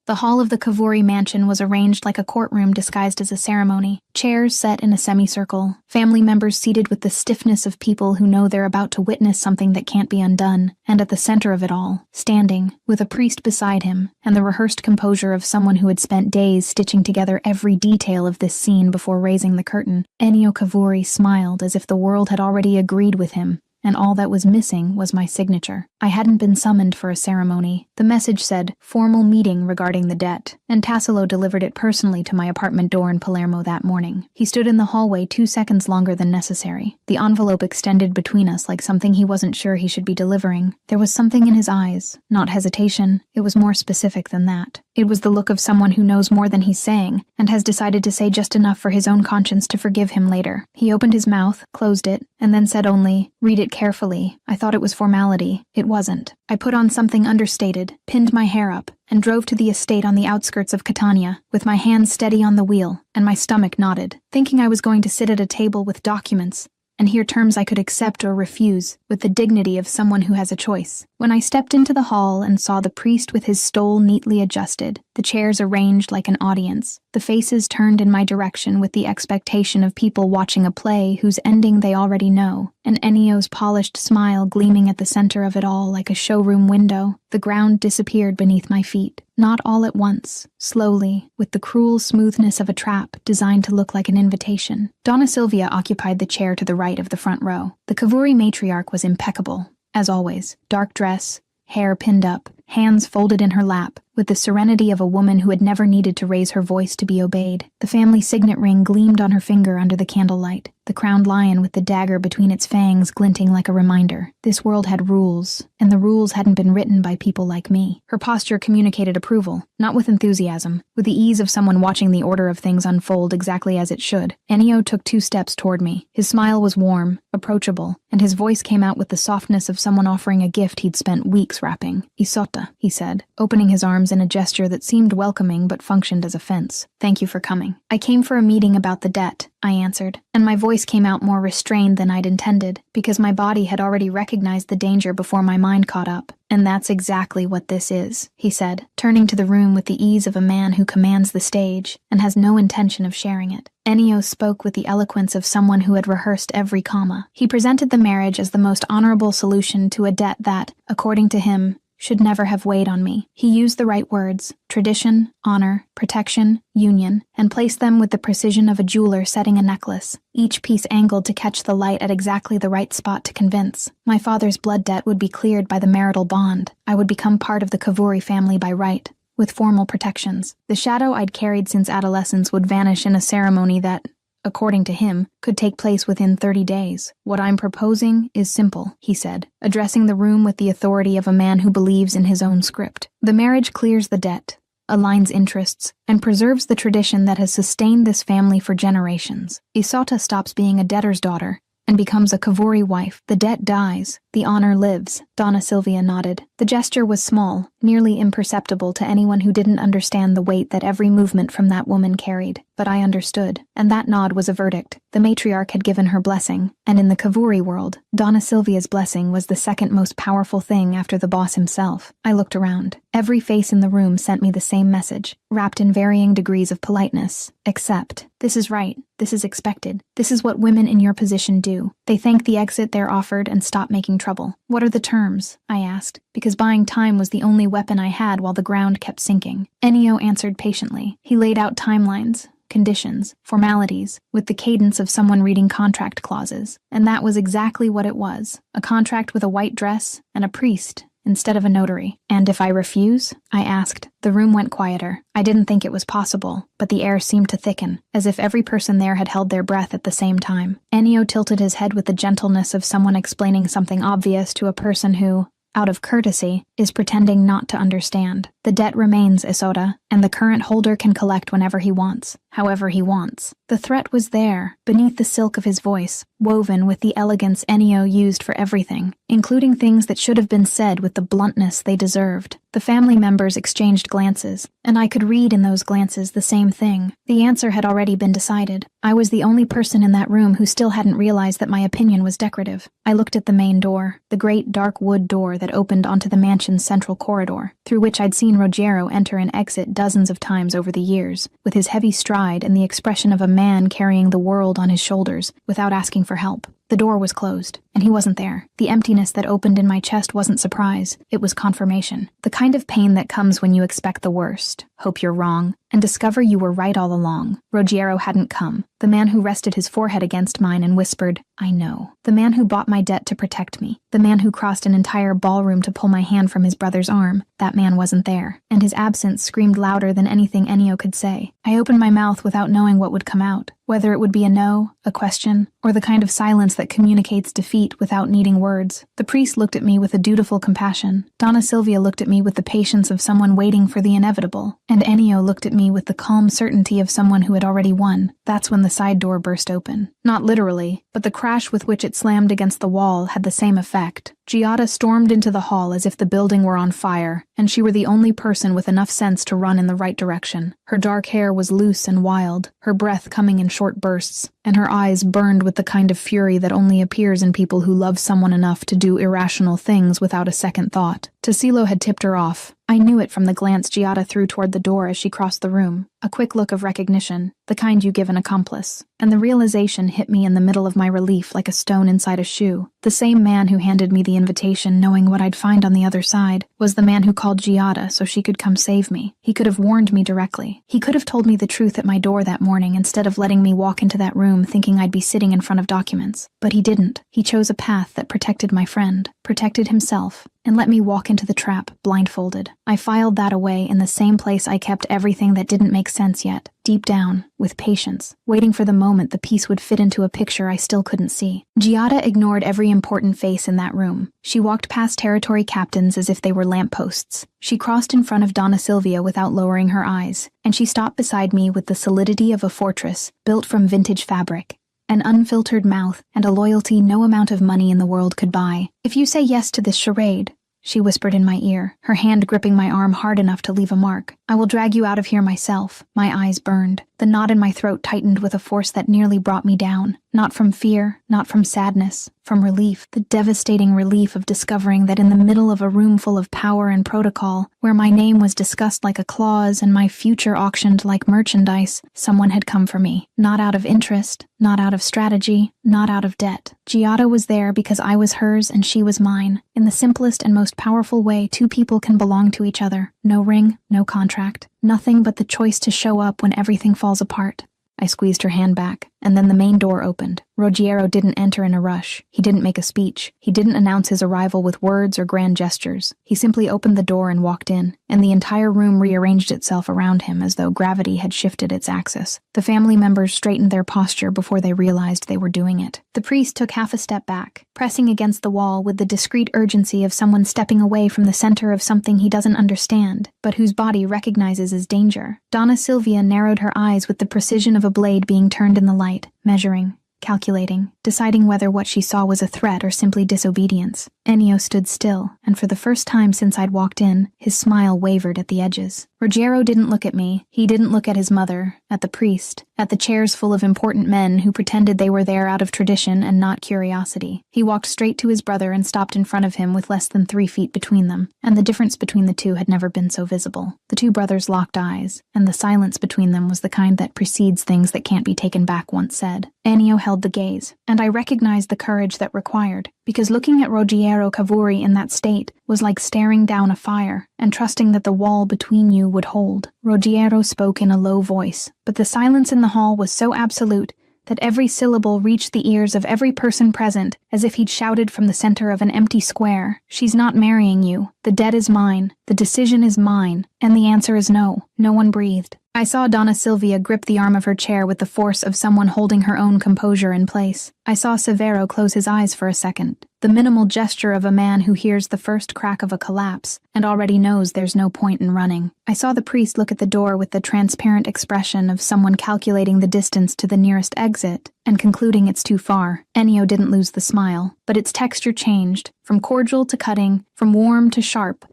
The hall of the Cavouri mansion was arranged like a courtroom disguised as a ceremony. Chairs set in a semicircle, family members seated with the stiffness of people who know they're about to witness something that can't be undone, and at the center of it all, standing, with a priest beside him, and the rehearsed composure of someone who had spent days stitching together every detail of this scene before raising the curtain, Ennio Cavouri smiled as if the world had already agreed with him, and all that was missing was my signature. I hadn't been summoned for a ceremony. The message said, "Formal meeting regarding the debt," and Tassilo delivered it personally to my apartment door in Palermo that morning. He stood in the hallway 2 seconds longer than necessary. The envelope extended between us like something he wasn't sure he should be delivering. There was something in his eyes, not hesitation. It was more specific than that. It was the look of someone who knows more than he's saying, and has decided to say just enough for his own conscience to forgive him later. He opened his mouth, closed it, and then said only, "Read it carefully." I thought it was formality. It wasn't. I put on something understated, pinned my hair up, and drove to the estate on the outskirts of Catania, with my hands steady on the wheel, and my stomach knotted, thinking I was going to sit at a table with documents, and hear terms I could accept or refuse, with the dignity of someone who has a choice. When I stepped into the hall and saw the priest with his stole neatly adjusted, the chairs arranged like an audience, the faces turned in my direction with the expectation of people watching a play whose ending they already know, and Ennio's polished smile gleaming at the center of it all like a showroom window, the ground disappeared beneath my feet. Not all at once, slowly, with the cruel smoothness of a trap designed to look like an invitation. Donna Silvia occupied the chair to the right of the front row. The Cavouri matriarch was impeccable, as always. Dark dress, hair pinned up, hands folded in her lap, with the serenity of a woman who had never needed to raise her voice to be obeyed. The family signet ring gleamed on her finger under the candlelight. the crowned lion with the dagger between its fangs glinting like a reminder. This world had rules, and the rules hadn't been written by people like me. Her posture communicated approval, not with enthusiasm, with the ease of someone watching the order of things unfold exactly as it should. Ennio took 2 steps toward me. His smile was warm, approachable, and his voice came out with the softness of someone offering a gift he'd spent weeks wrapping. "Isotta," he said, opening his arms in a gesture that seemed welcoming but functioned as a fence. "Thank you for coming." "I came for a meeting about the debt," I answered, and my voice came out more restrained than I'd intended, because my body had already recognized the danger before my mind caught up. "And that's exactly what this is," he said, turning to the room with the ease of a man who commands the stage and has no intention of sharing it. Ennio spoke with the eloquence of someone who had rehearsed every comma. He presented the marriage as the most honorable solution to a debt that, according to him, should never have weighed on me. He used the right words: tradition, honor, protection, union, and placed them with the precision of a jeweler setting a necklace, each piece angled to catch the light at exactly the right spot to convince. My father's blood debt would be cleared by the marital bond. I would become part of the Cavouri family by right, with formal protections. The shadow I'd carried since adolescence would vanish in a ceremony that, according to him, could take place within 30 days. "What I'm proposing is simple," he said, addressing the room with the authority of a man who believes in his own script. "The marriage clears the debt, aligns interests, and preserves the tradition that has sustained this family for generations. Isotta stops being a debtor's daughter and becomes a Cavouri wife. The debt dies, the honor lives." Donna Silvia nodded. The gesture was small, nearly imperceptible to anyone who didn't understand the weight that every movement from that woman carried. But I understood, and that nod was a verdict. The matriarch had given her blessing, and in the Cavouri world, Donna Silvia's blessing was the second most powerful thing after the boss himself. I looked around. Every face in the room sent me the same message, wrapped in varying degrees of politeness. Accept. This is right. This is expected. This is what women in your position do. They thank the exit they're offered and stop making trouble. "What are the terms?" I asked, because buying time was the only weapon I had while the ground kept sinking. Ennio answered patiently. He laid out timelines, conditions, formalities, with the cadence of someone reading contract clauses. And that was exactly what it was. A contract with a white dress and a priest instead of a notary. "And if I refuse?" I asked. The room went quieter. I didn't think it was possible, but the air seemed to thicken, as if every person there had held their breath at the same time. Ennio tilted his head with the gentleness of someone explaining something obvious to a person who, out of courtesy, is pretending not to understand. "The debt remains, Isotta, and the current holder can collect whenever he wants, however he wants." The threat was there, beneath the silk of his voice, woven with the elegance Ennio used for everything, including things that should have been said with the bluntness they deserved. The family members exchanged glances, and I could read in those glances the same thing. The answer had already been decided. I was the only person in that room who still hadn't realized that my opinion was decorative. I looked at the main door, the great dark wood door that opened onto the mansion's central corridor, through which I'd seen Rogero enter and exit dozens of times over the years, with his heavy stride and the expression of a man carrying the world on his shoulders without asking for help. The door was closed, and he wasn't there. The emptiness that opened in my chest wasn't surprise, it was confirmation. The kind of pain that comes when you expect the worst, hope you're wrong, and discover you were right all along. Rogero hadn't come. The man who rested his forehead against mine and whispered, "I know." The man who bought my debt to protect me. The man who crossed an entire ballroom to pull my hand from his brother's arm. That man wasn't there, and his absence screamed louder than anything Ennio could say. I opened my mouth without knowing what would come out, whether it would be a no, a question, or the kind of silence that communicates defeat without needing words. The priest looked at me with a dutiful compassion. Donna Silvia looked at me with the patience of someone waiting for the inevitable, and Ennio looked at me with the calm certainty of someone who had already won. That's when the side door burst open. Not literally, but the crash with which it slammed against the wall had the same effect. Giada stormed into the hall as if the building were on fire, and she were the only person with enough sense to run in the right direction. Her dark hair was loose and wild, her breath coming in short bursts, and her eyes burned with the kind of fury that only appears in people who love someone enough to do irrational things without a second thought. Tassilo had tipped her off. I knew it from the glance Giada threw toward the door as she crossed the room. A quick look of recognition, the kind you give an accomplice. And the realization hit me in the middle of my relief like a stone inside a shoe. The same man who handed me the invitation, knowing what I'd find on the other side, was the man who called Giada so she could come save me. He could have warned me directly. He could have told me the truth at my door that morning instead of letting me walk into that room thinking I'd be sitting in front of documents. But he didn't. He chose a path that protected my friend. protected himself, and let me walk into the trap, blindfolded. I filed that away in the same place I kept everything that didn't make sense yet, deep down, with patience, waiting for the moment the piece would fit into a picture I still couldn't see. Giada ignored every important face in that room. She walked past territory captains as if they were lampposts. She crossed in front of Donna Silvia without lowering her eyes, and she stopped beside me with the solidity of a fortress built from vintage fabric. An unfiltered mouth, and a loyalty no amount of money in the world could buy. "If you say yes to this charade," she whispered in my ear, her hand gripping my arm hard enough to leave a mark, "I will drag you out of here myself." My eyes burned. The knot in my throat tightened with a force that nearly brought me down. Not from fear, not from sadness, from relief. The devastating relief of discovering that in the middle of a room full of power and protocol, where my name was discussed like a clause and my future auctioned like merchandise, someone had come for me. Not out of interest, not out of strategy, not out of debt. Giada was there because I was hers and she was mine. In the simplest and most powerful way two people can belong to each other. No ring, no contract. Nothing but the choice to show up when everything falls apart. I squeezed her hand back, and then the main door opened. Ruggiero didn't enter in a rush. He didn't make a speech. He didn't announce his arrival with words or grand gestures. He simply opened the door and walked in, and the entire room rearranged itself around him as though gravity had shifted its axis. The family members straightened their posture before they realized they were doing it. The priest took half a step back, pressing against the wall with the discreet urgency of someone stepping away from the center of something he doesn't understand, but whose body recognizes as danger. Donna Silvia narrowed her eyes with the precision of a blade being turned in the light, measuring, calculating, deciding whether what she saw was a threat or simply disobedience. Ennio stood still, and for the first time since I'd walked in, his smile wavered at the edges. Ruggiero didn't look at me. He didn't look at his mother, at the priest, at the chairs full of important men who pretended they were there out of tradition and not curiosity. He walked straight to his brother and stopped in front of him with less than 3 feet between them, and the difference between the two had never been so visible. The two brothers locked eyes, and the silence between them was the kind that precedes things that can't be taken back once said. Ennio held the gaze, and I recognized the courage that required, because looking at Ruggiero Cavouri in that state was like staring down a fire and trusting that the wall between you would hold. Ruggiero spoke in a low voice, but the silence in the hall was so absolute that every syllable reached the ears of every person present as if he'd shouted from the center of an empty square. "She's not marrying you. The debt is mine. The decision is mine. And the answer is no." No one breathed. I saw Donna Silvia grip the arm of her chair with the force of someone holding her own composure in place. I saw Severo close his eyes for a second, the minimal gesture of a man who hears the first crack of a collapse and already knows there's no point in running. I saw the priest look at the door with the transparent expression of someone calculating the distance to the nearest exit and concluding it's too far. Ennio didn't lose the smile, but its texture changed, from cordial to cutting, from warm to sharp,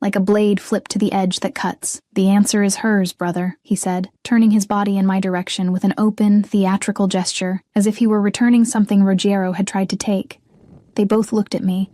like a blade flipped to the edge that cuts. "The answer is hers, brother," he said, turning his body in my direction with an open, theatrical gesture, as if he were returning something Ruggiero had tried to take. They both looked at me.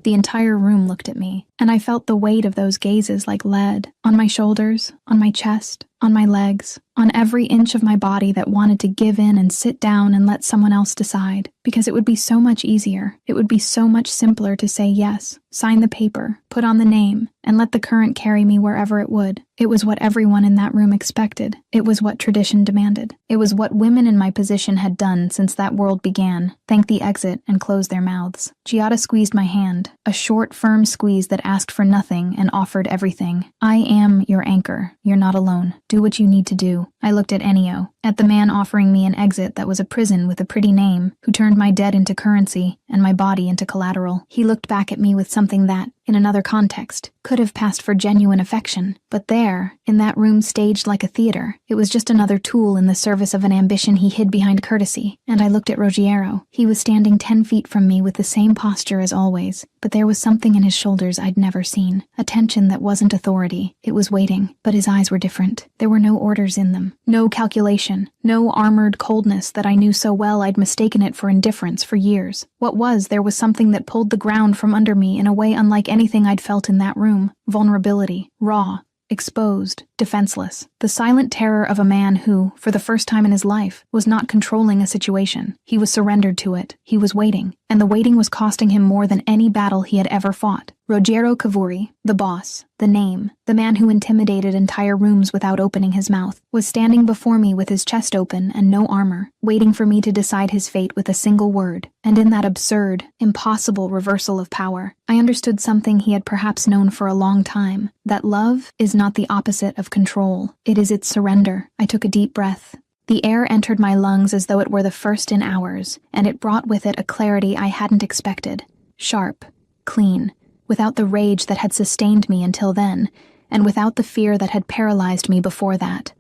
The entire room looked at me, and I felt the weight of those gazes like lead, on my shoulders, on my chest, on my legs, on every inch of my body that wanted to give in and sit down and let someone else decide, because it would be so much easier. It would be so much simpler to say yes, sign the paper, put on the name, and let the current carry me wherever it would. It was what everyone in that room expected. It was what tradition demanded. It was what women in my position had done since that world began, thank the exit and close their mouths. Giada squeezed my hand, a short, firm squeeze that asked for nothing and offered everything. "I am your anchor. You're not alone. Do what you need to do." I looked at Ennio, at the man offering me an exit that was a prison with a pretty name, who turned my debt into currency and my body into collateral. He looked back at me with something that, in another context, could have passed for genuine affection. But there, in that room staged like a theater, it was just another tool in the service of an ambition he hid behind courtesy. And I looked at Ruggiero. He was standing 10 feet from me with the same posture as always, but there was something in his shoulders I'd never seen. A tension that wasn't authority. It was waiting, but his eyes were different. There were no orders in them. No calculation. No armored coldness that I knew so well I'd mistaken it for indifference for years. What was, there was something that pulled the ground from under me in a way unlike anything I'd felt in that room. Vulnerability. Raw. Exposed. defenseless, the silent terror of a man who, for the first time in his life, was not controlling a situation. He was surrendered to it. He was waiting, and the waiting was costing him more than any battle he had ever fought. Rogero Cavouri, the boss, the name, the man who intimidated entire rooms without opening his mouth, was standing before me with his chest open and no armor, waiting for me to decide his fate with a single word. And in that absurd, impossible reversal of power, I understood something he had perhaps known for a long time, that love is not the opposite of control. It is its surrender. I took a deep breath. The air entered my lungs as though it were the first in hours, and it brought with it a clarity I hadn't expected. Sharp, clean, without the rage that had sustained me until then, and without the fear that had paralyzed me before that.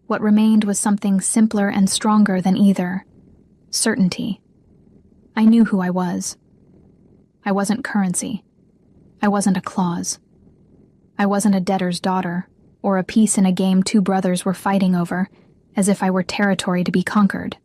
What remained was something simpler and stronger than either. Certainty. I knew who I was. I wasn't currency. I wasn't a clause. I wasn't a debtor's daughter, or a piece in a game two brothers were fighting over, as if I were territory to be conquered.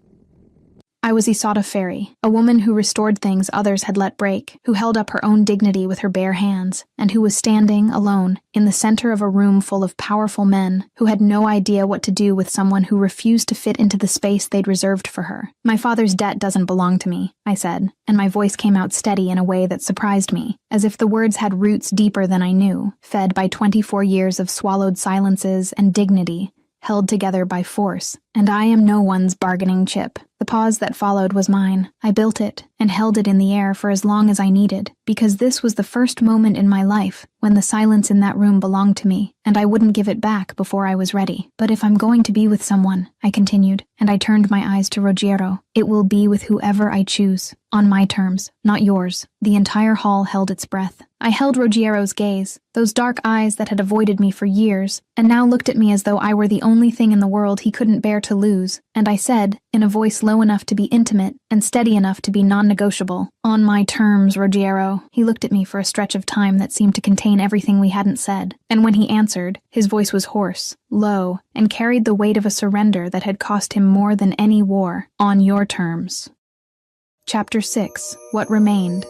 I was Isotta Ferry, a woman who restored things others had let break, who held up her own dignity with her bare hands, and who was standing, alone, in the center of a room full of powerful men who had no idea what to do with someone who refused to fit into the space they'd reserved for her. My father's debt doesn't belong to me, I said, and my voice came out steady in a way that surprised me, as if the words had roots deeper than I knew, fed by 24 years of swallowed silences and dignity, held together by force, and I am no one's bargaining chip. The pause that followed was mine. I built it, and held it in the air for as long as I needed, because this was the first moment in my life when the silence in that room belonged to me, and I wouldn't give it back before I was ready. But if I'm going to be with someone, I continued, and I turned my eyes to Rogero, it will be with whoever I choose, on my terms, not yours. The entire hall held its breath. I held Rogero's gaze, those dark eyes that had avoided me for years, and now looked at me as though I were the only thing in the world he couldn't bear to lose, and I said, in a voice low enough to be intimate and steady enough to be non-negotiable, "On my terms, Rogero." He looked at me for a stretch of time that seemed to contain everything we hadn't said, and when he answered, his voice was hoarse, low, and carried the weight of a surrender that had cost him more than any war. "On your terms." Chapter 6. What Remained.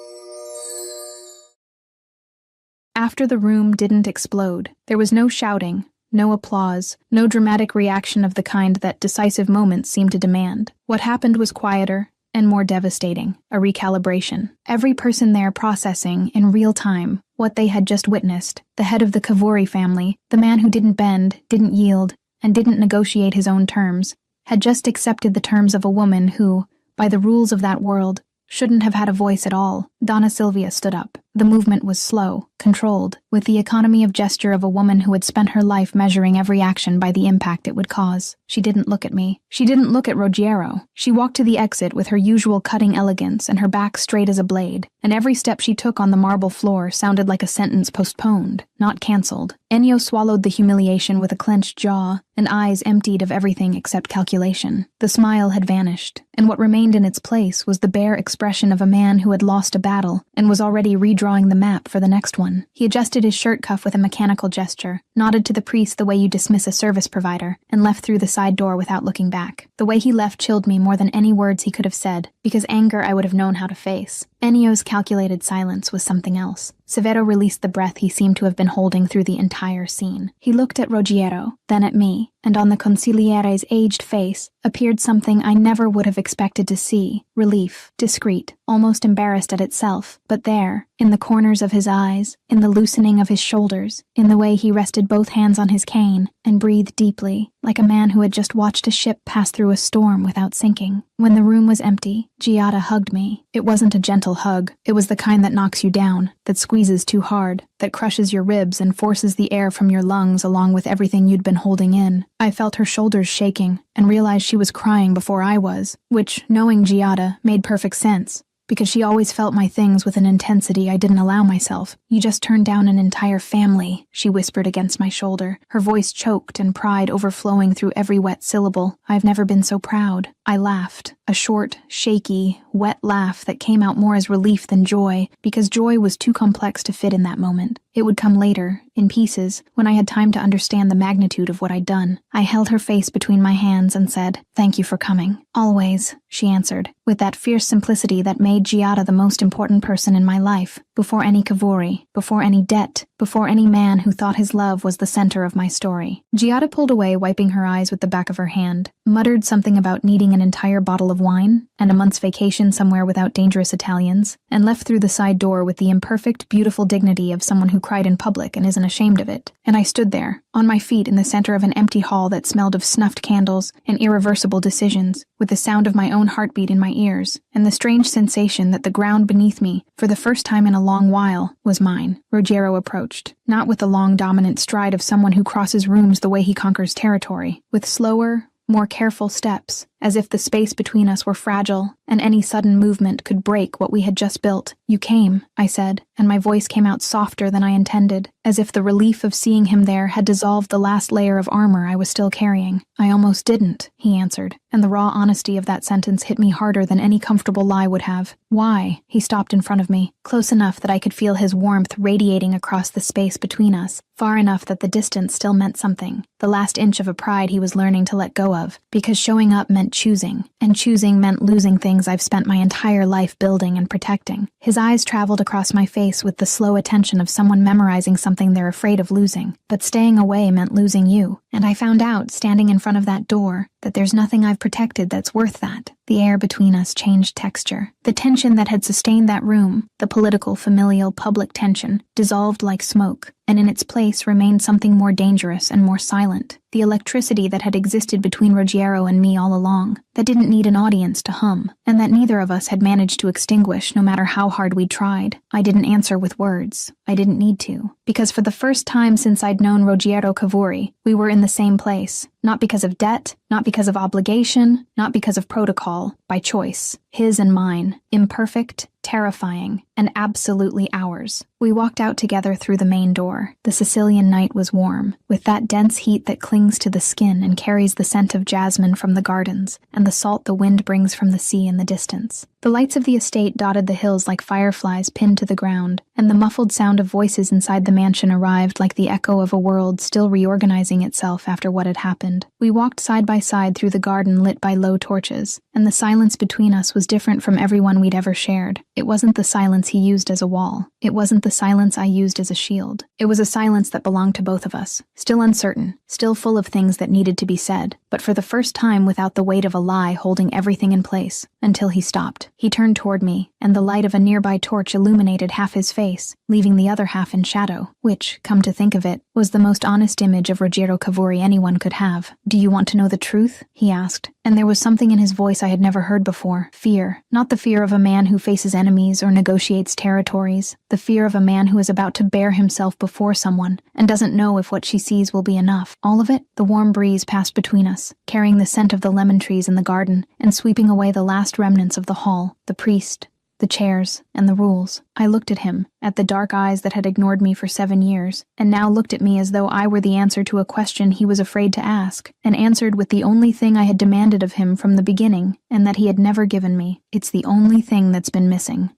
After the room didn't explode, there was no shouting, no applause, no dramatic reaction of the kind that decisive moments seem to demand. What happened was quieter and more devastating, a recalibration. Every person there processing, in real time, what they had just witnessed, the head of the Cavouri family, the man who didn't bend, didn't yield, and didn't negotiate his own terms, had just accepted the terms of a woman who, by the rules of that world, shouldn't have had a voice at all. Donna Sylvia stood up. The movement was slow, controlled, with the economy of gesture of a woman who had spent her life measuring every action by the impact it would cause. She didn't look at me. She didn't look at Rogero. She walked to the exit with her usual cutting elegance and her back straight as a blade, and every step she took on the marble floor sounded like a sentence postponed, not cancelled. Ennio swallowed the humiliation with a clenched jaw and eyes emptied of everything except calculation. The smile had vanished, and what remained in its place was the bare expression of a man who had lost a battle and was already redrawing the map for the next one. He adjusted his shirt cuff with a mechanical gesture, nodded to the priest the way you dismiss a service provider, and left through the side door without looking back. The way he left chilled me more than any words he could have said, because anger I would have known how to face. Ennio's calculated silence was something else. Severo released the breath he seemed to have been holding through the entire scene. He looked at Rogero, then at me, and on the consigliere's aged face appeared something I never would have expected to see. Relief, discreet, almost embarrassed at itself, but there, in the corners of his eyes, in the loosening of his shoulders, in the way he rested both hands on his cane and breathed deeply, like a man who had just watched a ship pass through a storm without sinking. When the room was empty, Giada hugged me. It wasn't a gentle hug. It was the kind that knocks you down, that squeezes too hard, that crushes your ribs and forces the air from your lungs along with everything you'd been holding in. I felt her shoulders shaking and realized she was crying before I was, which, knowing Giada, made perfect sense, because she always felt my things with an intensity I didn't allow myself. "You just turned down an entire family," she whispered against my shoulder, her voice choked and pride overflowing through every wet syllable. "I've never been so proud." I laughed, a short, shaky, wet laugh that came out more as relief than joy, because joy was too complex to fit in that moment. It would come later, in pieces, when I had time to understand the magnitude of what I'd done. I held her face between my hands and said, "Thank you for coming." "Always," she answered, with that fierce simplicity that made Giada the most important person in my life, before any Cavouri, before any debt, before any man who thought his love was the center of my story. Giada pulled away, wiping her eyes with the back of her hand, muttered something about needing an entire bottle of wine and a month's vacation somewhere without dangerous Italians, and left through the side door with the imperfect, beautiful dignity of someone who cried in public and isn't ashamed of it. And I stood there, on my feet in the center of an empty hall that smelled of snuffed candles and irreversible decisions, with the sound of my own heartbeat in my ears, and the strange sensation that the ground beneath me, for the first time in a long while, was mine. Ruggiero approached, not with the long dominant stride of someone who crosses rooms the way he conquers territory, with slower, more careful steps, as if the space between us were fragile, and any sudden movement could break what we had just built. "You came," I said, and my voice came out softer than I intended, as if the relief of seeing him there had dissolved the last layer of armor I was still carrying. "I almost didn't," he answered, and the raw honesty of that sentence hit me harder than any comfortable lie would have. "Why?" He stopped in front of me, close enough that I could feel his warmth radiating across the space between us, far enough that the distance still meant something, the last inch of a pride he was learning to let go of, because showing up meant choosing, and choosing meant losing things I've spent my entire life building and protecting. His eyes traveled across my face with the slow attention of someone memorizing something they're afraid of losing. But staying away meant losing you, and I found out, standing in front of that door, that there's nothing I've protected that's worth that. The air between us changed texture. The tension that had sustained that room, the political, familial, public tension, dissolved like smoke, and in its place remained something more dangerous and more silent. The electricity that had existed between Ruggiero and me all along, that didn't need an audience to hum, and that neither of us had managed to extinguish no matter how hard we tried. I didn't answer with words. I didn't need to. Because for the first time since I'd known Ruggiero Cavouri, we were in the same place. Not because of debt, not because of obligation, not because of protocol, by choice. His and mine. Imperfect, terrifying, and absolutely ours. We walked out together through the main door. The Sicilian night was warm, with that dense heat that clings to the skin and carries the scent of jasmine from the gardens, and the salt the wind brings from the sea in the distance. The lights of the estate dotted the hills like fireflies pinned to the ground, and the muffled sound of voices inside the mansion arrived like the echo of a world still reorganizing itself after what had happened. We walked side by side through the garden lit by low torches, and the silence between us was different from everyone we'd ever shared. It wasn't the silence he used as a wall. It wasn't the silence I used as a shield. It was a silence that belonged to both of us, still uncertain, still full of things that needed to be said, but for the first time without the weight of a lie holding everything in place, until he stopped. He turned toward me, and the light of a nearby torch illuminated half his face, leaving the other half in shadow, which, come to think of it, was the most honest image of Ruggiero Cavouri anyone could have. "Do you want to know the truth?" he asked, and there was something in his voice I had never heard before. Fear. Not the fear of a man who faces enemies or negotiates territories, the fear of a man who is about to bare himself before someone and doesn't know if what she sees will be enough. All of it? The warm breeze passed between us, carrying the scent of the lemon trees in the garden and sweeping away the last remnants of the hall, the priest, the chairs, and the rules. I looked at him, at the dark eyes that had ignored me for 7 years, and now looked at me as though I were the answer to a question he was afraid to ask, and answered with the only thing I had demanded of him from the beginning, and that he had never given me. It's the only thing that's been missing.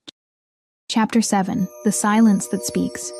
Chapter 7. The Silence That Speaks.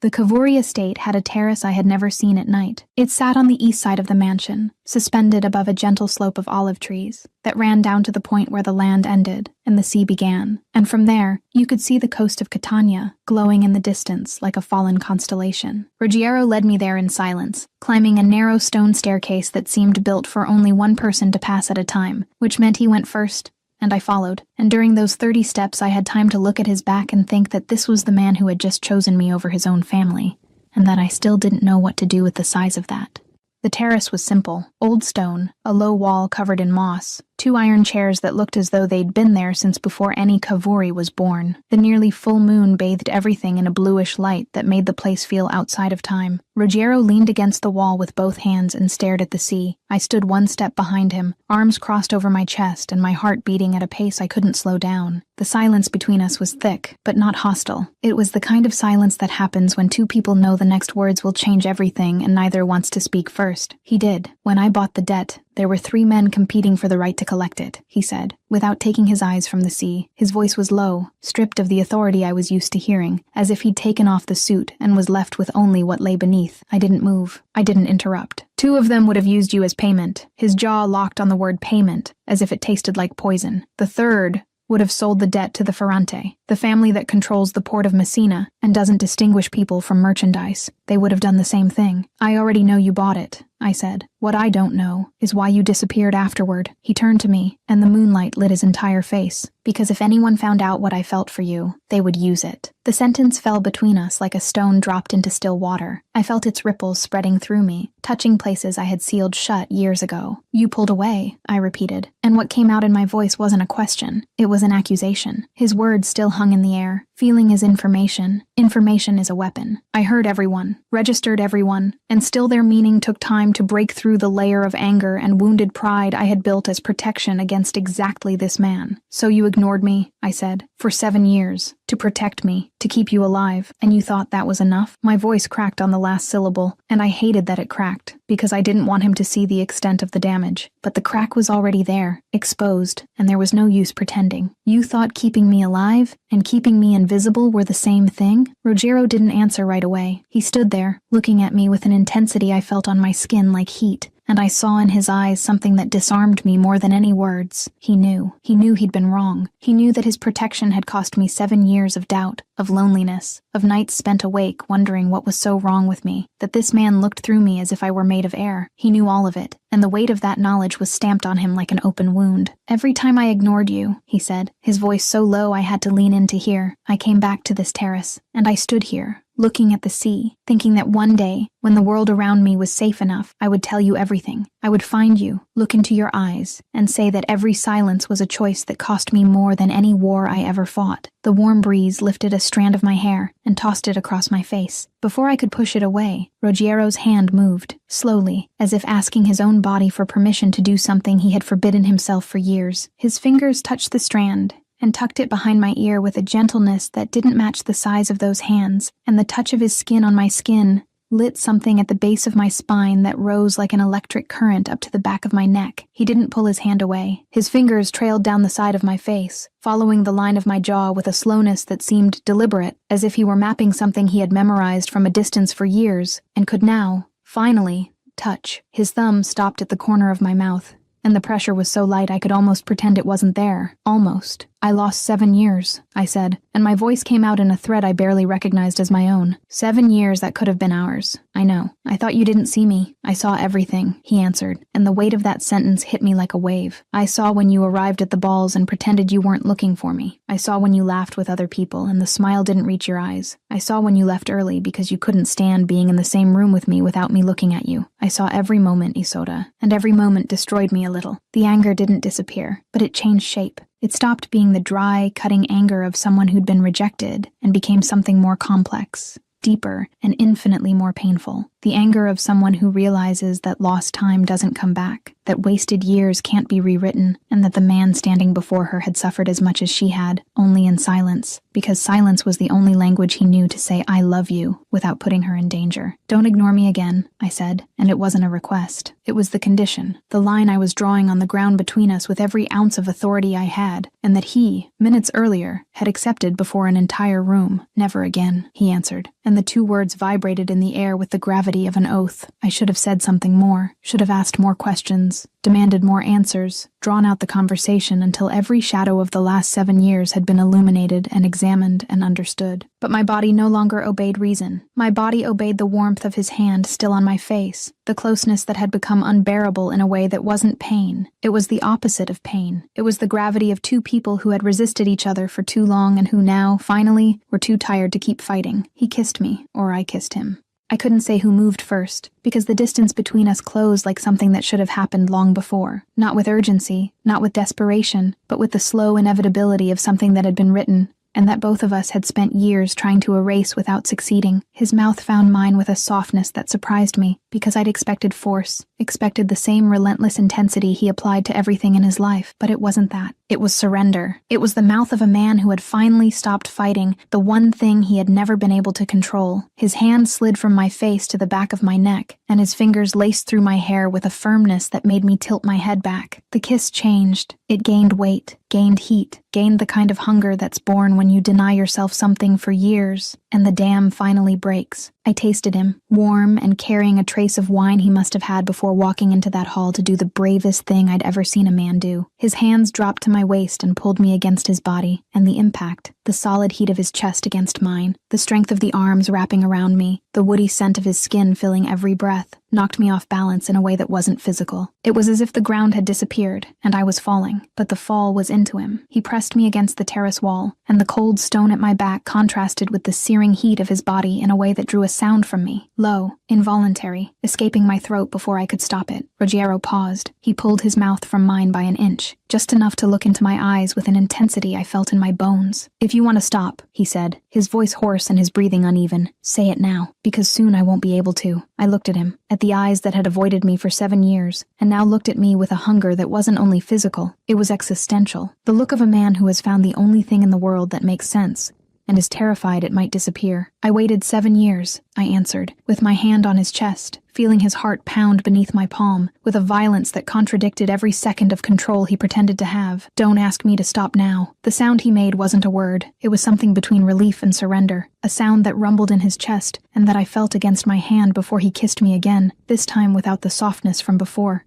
The Cavouri estate had a terrace I had never seen at night. It sat on the east side of the mansion, suspended above a gentle slope of olive trees that ran down to the point where the land ended and the sea began. And from there, you could see the coast of Catania, glowing in the distance like a fallen constellation. Ruggiero led me there in silence, climbing a narrow stone staircase that seemed built for only one person to pass at a time, which meant he went first, and I followed, and during those 30 steps I had time to look at his back and think that this was the man who had just chosen me over his own family, and that I still didn't know what to do with the size of that. The terrace was simple, old stone, a low wall covered in moss, 2 iron chairs that looked as though they'd been there since before any Cavouri was born. The nearly full moon bathed everything in a bluish light that made the place feel outside of time. Ruggiero leaned against the wall with both hands and stared at the sea. I stood 1 step behind him, arms crossed over my chest and my heart beating at a pace I couldn't slow down. The silence between us was thick, but not hostile. It was the kind of silence that happens when 2 people know the next words will change everything and neither wants to speak first. He did. When I bought the debt, there were 3 men competing for the right to collect it, he said, without taking his eyes from the sea. His voice was low, stripped of the authority I was used to hearing, as if he'd taken off the suit and was left with only what lay beneath. I didn't move. I didn't interrupt. 2 of them would have used you as payment. His jaw locked on the word payment, as if it tasted like poison. The third would have sold the debt to the Ferrante. The The family that controls the port of Messina and doesn't distinguish people from merchandise. They would have done the same thing. I already know you bought it, I said. What I don't know is why you disappeared afterward. He turned to me, and the moonlight lit his entire face. Because if anyone found out what I felt for you, they would use it. The sentence fell between us like a stone dropped into still water. I felt its ripples spreading through me, touching places I had sealed shut years ago. You pulled away, I repeated, and what came out in my voice wasn't a question. It was an accusation. His words still hung in the air. Feeling is information. Information is a weapon. I heard everyone, registered everyone, and still their meaning took time to break through the layer of anger and wounded pride I had built as protection against exactly this man. So you ignored me, I said, for 7 years, to protect me, to keep you alive, and you thought that was enough? My voice cracked on the last syllable, and I hated that it cracked, because I didn't want him to see the extent of the damage. But the crack was already there, exposed, and there was no use pretending. You thought keeping me alive and keeping me invisible were the same thing? Rogero didn't answer right away. He stood there, looking at me with an intensity I felt on my skin like heat. And I saw in his eyes something that disarmed me more than any words. He knew. He knew he'd been wrong. He knew that his protection had cost me 7 years of doubt, of loneliness, of nights spent awake wondering what was so wrong with me, that this man looked through me as if I were made of air. He knew all of it, and the weight of that knowledge was stamped on him like an open wound. Every time I ignored you, he said, his voice so low I had to lean in to hear, I came back to this terrace, and I stood here, looking at the sea, thinking that one day, when the world around me was safe enough, I would tell you everything. I would find you, look into your eyes, and say that every silence was a choice that cost me more than any war I ever fought. The warm breeze lifted a strand of my hair and tossed it across my face. Before I could push it away, Rogero's hand moved, slowly, as if asking his own body for permission to do something he had forbidden himself for years. His fingers touched the strand, and tucked it behind my ear with a gentleness that didn't match the size of those hands, and the touch of his skin on my skin lit something at the base of my spine that rose like an electric current up to the back of my neck. He didn't pull his hand away. His fingers trailed down the side of my face, following the line of my jaw with a slowness that seemed deliberate, as if he were mapping something he had memorized from a distance for years, and could now, finally, touch. His thumb stopped at the corner of my mouth, and the pressure was so light I could almost pretend it wasn't there. Almost. I lost 7 years, I said, and my voice came out in a thread I barely recognized as my own. 7 years that could have been ours. I know. I thought you didn't see me. I saw everything, he answered, and the weight of that sentence hit me like a wave. I saw when you arrived at the balls and pretended you weren't looking for me. I saw when you laughed with other people and the smile didn't reach your eyes. I saw when you left early because you couldn't stand being in the same room with me without me looking at you. I saw every moment, Isoda, and every moment destroyed me a little. The anger didn't disappear, but it changed shape. It stopped being the dry, cutting anger of someone who'd been rejected and became something more complex, deeper, and infinitely more painful. The anger of someone who realizes that lost time doesn't come back, that wasted years can't be rewritten, and that the man standing before her had suffered as much as she had, only in silence, because silence was the only language he knew to say "I love you" without putting her in danger. "Don't ignore me again," I said, and it wasn't a request. It was the condition, the line I was drawing on the ground between us with every ounce of authority I had, and that he, minutes earlier, had accepted before an entire room. "Never again," he answered, and the 2 words vibrated in the air with the gravity of an oath. I should have said something more, should have asked more questions, demanded more answers, drawn out the conversation until every shadow of the last 7 years had been illuminated and examined and understood. But my body no longer obeyed reason. My body obeyed the warmth of his hand still on my face, the closeness that had become unbearable in a way that wasn't pain. It was the opposite of pain. It was the gravity of 2 people who had resisted each other for too long and who now, finally, were too tired to keep fighting. He kissed me, or I kissed him. I couldn't say who moved first, because the distance between us closed like something that should have happened long before. Not with urgency, not with desperation, but with the slow inevitability of something that had been written, and that both of us had spent years trying to erase without succeeding. His mouth found mine with a softness that surprised me, because I'd expected force, expected the same relentless intensity he applied to everything in his life, but it wasn't that. It was surrender. It was the mouth of a man who had finally stopped fighting, the one thing he had never been able to control. His hand slid from my face to the back of my neck, and his fingers laced through my hair with a firmness that made me tilt my head back. The kiss changed. It gained weight, gained heat, gained the kind of hunger that's born when you deny yourself something for years, and the dam finally breaks. I tasted him, warm and carrying a trace of wine he must have had before before walking into that hall to do the bravest thing I'd ever seen a man do. His hands dropped to my waist and pulled me against his body, and the impact, the solid heat of his chest against mine, the strength of the arms wrapping around me, the woody scent of his skin filling every breath, knocked me off balance in a way that wasn't physical. It was as if the ground had disappeared, and I was falling, but the fall was into him. He pressed me against the terrace wall, and the cold stone at my back contrasted with the searing heat of his body in a way that drew a sound from me, low, involuntary, escaping my throat before I could stop it. Ruggiero paused. He pulled his mouth from mine by an inch, just enough to look into my eyes with an intensity I felt in my bones. "If you want to stop," he said, his voice hoarse and his breathing uneven, "say it now, because soon I won't be able to." I looked at him, at the eyes that had avoided me for 7 years, and now looked at me with a hunger that wasn't only physical, it was existential. The look of a man who has found the only thing in the world that makes sense, and is terrified it might disappear. "I waited 7 years, I answered, with my hand on his chest, feeling his heart pound beneath my palm, with a violence that contradicted every second of control he pretended to have. "Don't ask me to stop now." The sound he made wasn't a word. It was something between relief and surrender, a sound that rumbled in his chest and that I felt against my hand before he kissed me again, this time without the softness from before.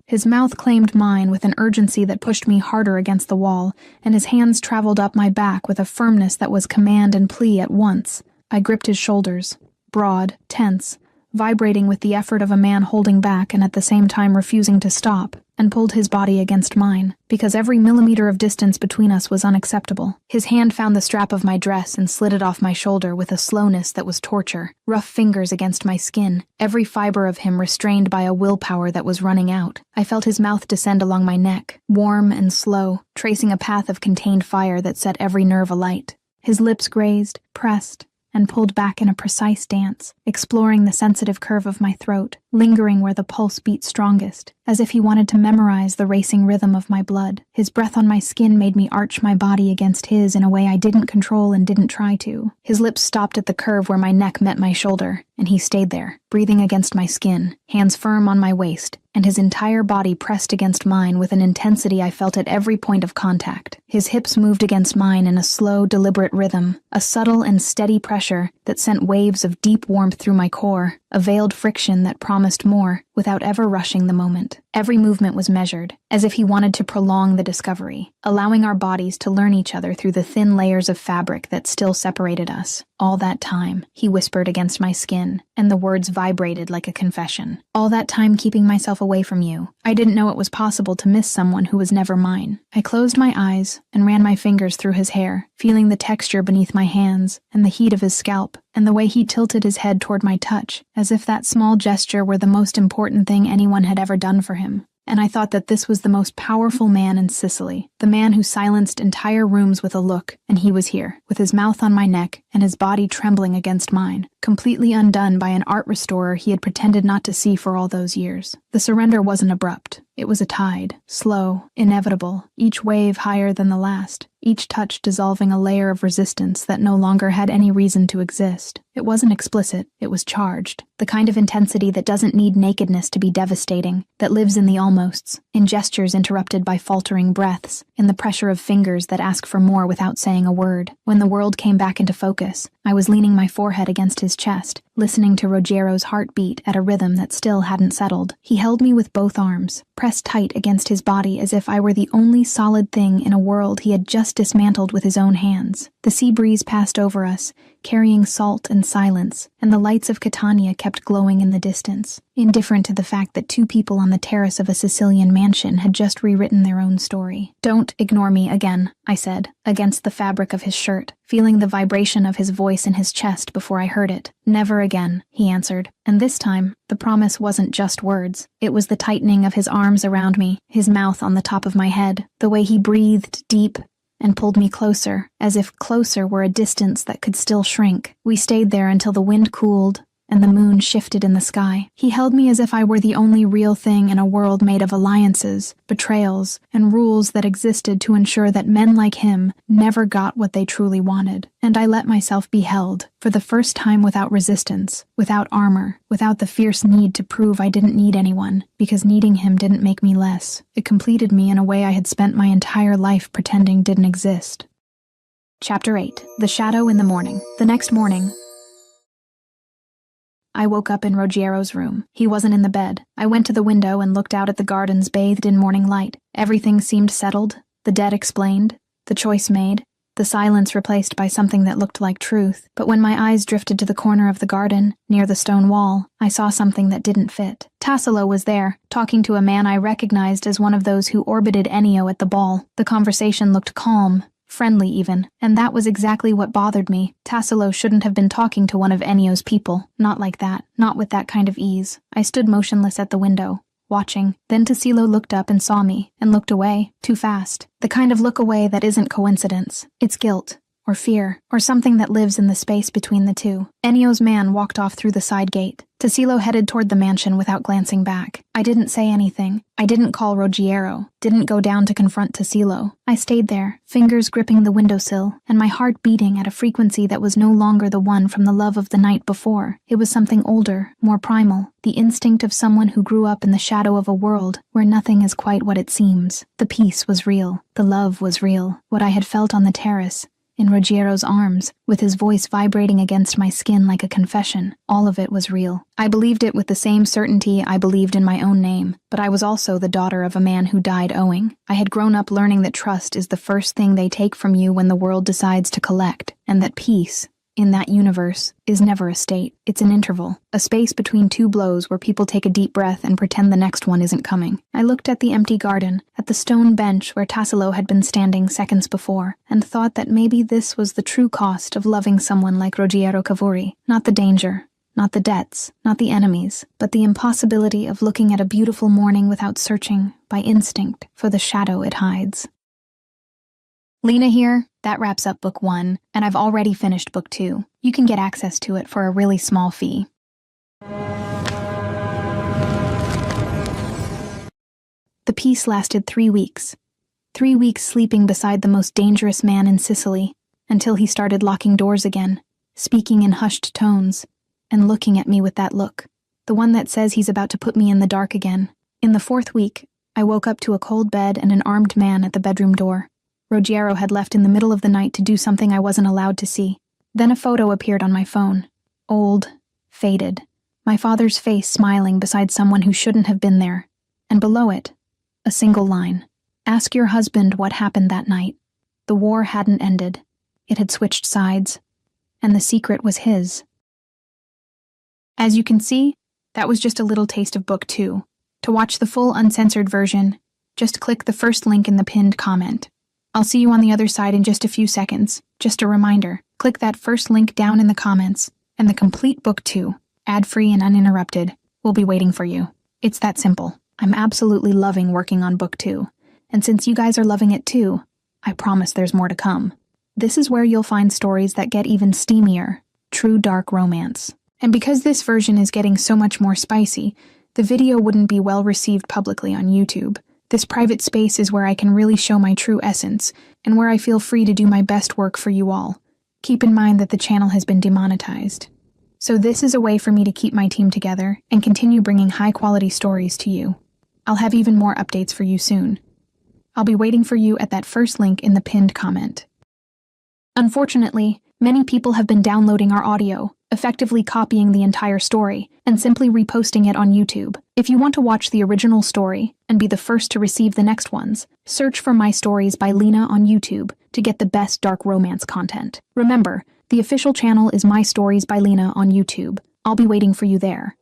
His mouth claimed mine with an urgency that pushed me harder against the wall, and his hands traveled up my back with a firmness that was command and plea at once. I gripped his shoulders, broad, tense, vibrating with the effort of a man holding back and at the same time refusing to stop, and pulled his body against mine, because every millimeter of distance between us was unacceptable. His hand found the strap of my dress and slid it off my shoulder with a slowness that was torture, rough fingers against my skin, every fiber of him restrained by a willpower that was running out. I felt his mouth descend along my neck, warm and slow, tracing a path of contained fire that set every nerve alight. His lips grazed, pressed, and pulled back in a precise dance, exploring the sensitive curve of my throat, lingering where the pulse beat strongest, as if he wanted to memorize the racing rhythm of my blood. His breath on my skin made me arch my body against his in a way I didn't control and didn't try to. His lips stopped at the curve where my neck met my shoulder, and he stayed there, breathing against my skin, hands firm on my waist, and his entire body pressed against mine with an intensity I felt at every point of contact. His hips moved against mine in a slow, deliberate rhythm, a subtle and steady pressure that sent waves of deep warmth through my core, a veiled friction that promised more, without ever rushing the moment. Every movement was measured, as if he wanted to prolong the discovery, allowing our bodies to learn each other through the thin layers of fabric that still separated us. "All that time," he whispered against my skin, and the words vibrated like a confession. "All that time keeping myself away from you. I didn't know it was possible to miss someone who was never mine." I closed my eyes and ran my fingers through his hair, feeling the texture beneath my hands and the heat of his scalp, and the way he tilted his head toward my touch, as if that small gesture were the most important thing anyone had ever done for him. And I thought that this was the most powerful man in Sicily, the man who silenced entire rooms with a look, and he was here, with his mouth on my neck and his body trembling against mine, completely undone by an art restorer he had pretended not to see for all those years. The surrender wasn't abrupt. It was a tide, slow, inevitable, each wave higher than the last, each touch dissolving a layer of resistance that no longer had any reason to exist. It wasn't explicit, it was charged, the kind of intensity that doesn't need nakedness to be devastating, that lives in the almosts, in gestures interrupted by faltering breaths, in the pressure of fingers that ask for more without saying a word. When the world came back into focus, I was leaning my forehead against his chest, listening to Ruggiero's heartbeat at a rhythm that still hadn't settled. He held me with both arms, pressed tight against his body as if I were the only solid thing in a world he had just dismantled with his own hands. The sea breeze passed over us, carrying salt and silence, and the lights of Catania kept glowing in the distance, indifferent to the fact that 2 people on the terrace of a Sicilian mansion had just rewritten their own story. "Don't ignore me again," I said, against the fabric of his shirt, feeling the vibration of his voice in his chest before I heard it. "Never again," he answered, and this time, the promise wasn't just words. It was the tightening of his arms around me, his mouth on the top of my head, the way he breathed deep and pulled me closer, as if closer were a distance that could still shrink. We stayed there until the wind cooled and the moon shifted in the sky. He held me as if I were the only real thing in a world made of alliances, betrayals, and rules that existed to ensure that men like him never got what they truly wanted. And I let myself be held, for the first time without resistance, without armor, without the fierce need to prove I didn't need anyone, because needing him didn't make me less. It completed me in a way I had spent my entire life pretending didn't exist. Chapter 8. The Shadow in the Morning. The next morning, I woke up in Roggiero's room. He wasn't in the bed. I went to the window and looked out at the gardens bathed in morning light. Everything seemed settled, the debt explained, the choice made, the silence replaced by something that looked like truth. But when my eyes drifted to the corner of the garden, near the stone wall, I saw something that didn't fit. Tassilo was there, talking to a man I recognized as one of those who orbited Ennio at the ball. The conversation looked calm, friendly even, and that was exactly what bothered me. Tassilo shouldn't have been talking to one of Ennio's people. Not like that, not with that kind of ease. I stood motionless at the window, watching. Then Tassilo looked up and saw me, and looked away, too fast. The kind of look away that isn't coincidence. It's guilt, or fear, or something that lives in the space between the two. Ennio's man walked off through the side gate. Tassilo headed toward the mansion without glancing back. I didn't say anything. I didn't call Ruggiero, didn't go down to confront Tassilo. I stayed there, fingers gripping the windowsill, and my heart beating at a frequency that was no longer the one from the love of the night before. It was something older, more primal, the instinct of someone who grew up in the shadow of a world where nothing is quite what it seems. The peace was real. The love was real. What I had felt on the terrace, in Ruggiero's arms, with his voice vibrating against my skin like a confession. All of it was real. I believed it with the same certainty I believed in my own name, but I was also the daughter of a man who died owing. I had grown up learning that trust is the first thing they take from you when the world decides to collect, and that peace, in that universe, is never a state. It's an interval, a space between two blows where people take a deep breath and pretend the next one isn't coming. I looked at the empty garden, at the stone bench where Tassilo had been standing seconds before, and thought that maybe this was the true cost of loving someone like Ruggiero Cavouri. Not the danger, not the debts, not the enemies, but the impossibility of looking at a beautiful morning without searching, by instinct, for the shadow it hides. Lena here. That wraps up Book 1, and I've already finished Book 2. You can get access to it for a really small fee. The peace lasted 3 weeks. 3 weeks sleeping beside the most dangerous man in Sicily, until he started locking doors again, speaking in hushed tones, and looking at me with that look, the one that says he's about to put me in the dark again. In the 4th week, I woke up to a cold bed and an armed man at the bedroom door. Ruggiero had left in the middle of the night to do something I wasn't allowed to see. Then a photo appeared on my phone. Old, faded. My father's face smiling beside someone who shouldn't have been there. And below it, a single line. Ask your husband what happened that night. The war hadn't ended. It had switched sides. And the secret was his. As you can see, that was just a little taste of Book 2. To watch the full uncensored version, just click the first link in the pinned comment. I'll see you on the other side in just a few seconds. Just a reminder, click that first link down in the comments, and the complete Book 2, ad-free and uninterrupted, will be waiting for you. It's that simple. I'm absolutely loving working on Book 2, and since you guys are loving it too, I promise there's more to come. This is where you'll find stories that get even steamier, true dark romance. And because this version is getting so much more spicy, the video wouldn't be well received publicly on YouTube. This private space is where I can really show my true essence, and where I feel free to do my best work for you all. Keep in mind that the channel has been demonetized. So this is a way for me to keep my team together and continue bringing high-quality stories to you. I'll have even more updates for you soon. I'll be waiting for you at that first link in the pinned comment. Unfortunately, many people have been downloading our audio, effectively copying the entire story, and simply reposting it on YouTube. If you want to watch the original story and be the first to receive the next ones, search for My Stories by Lena on YouTube to get the best dark romance content. Remember, the official channel is My Stories by Lena on YouTube. I'll be waiting for you there.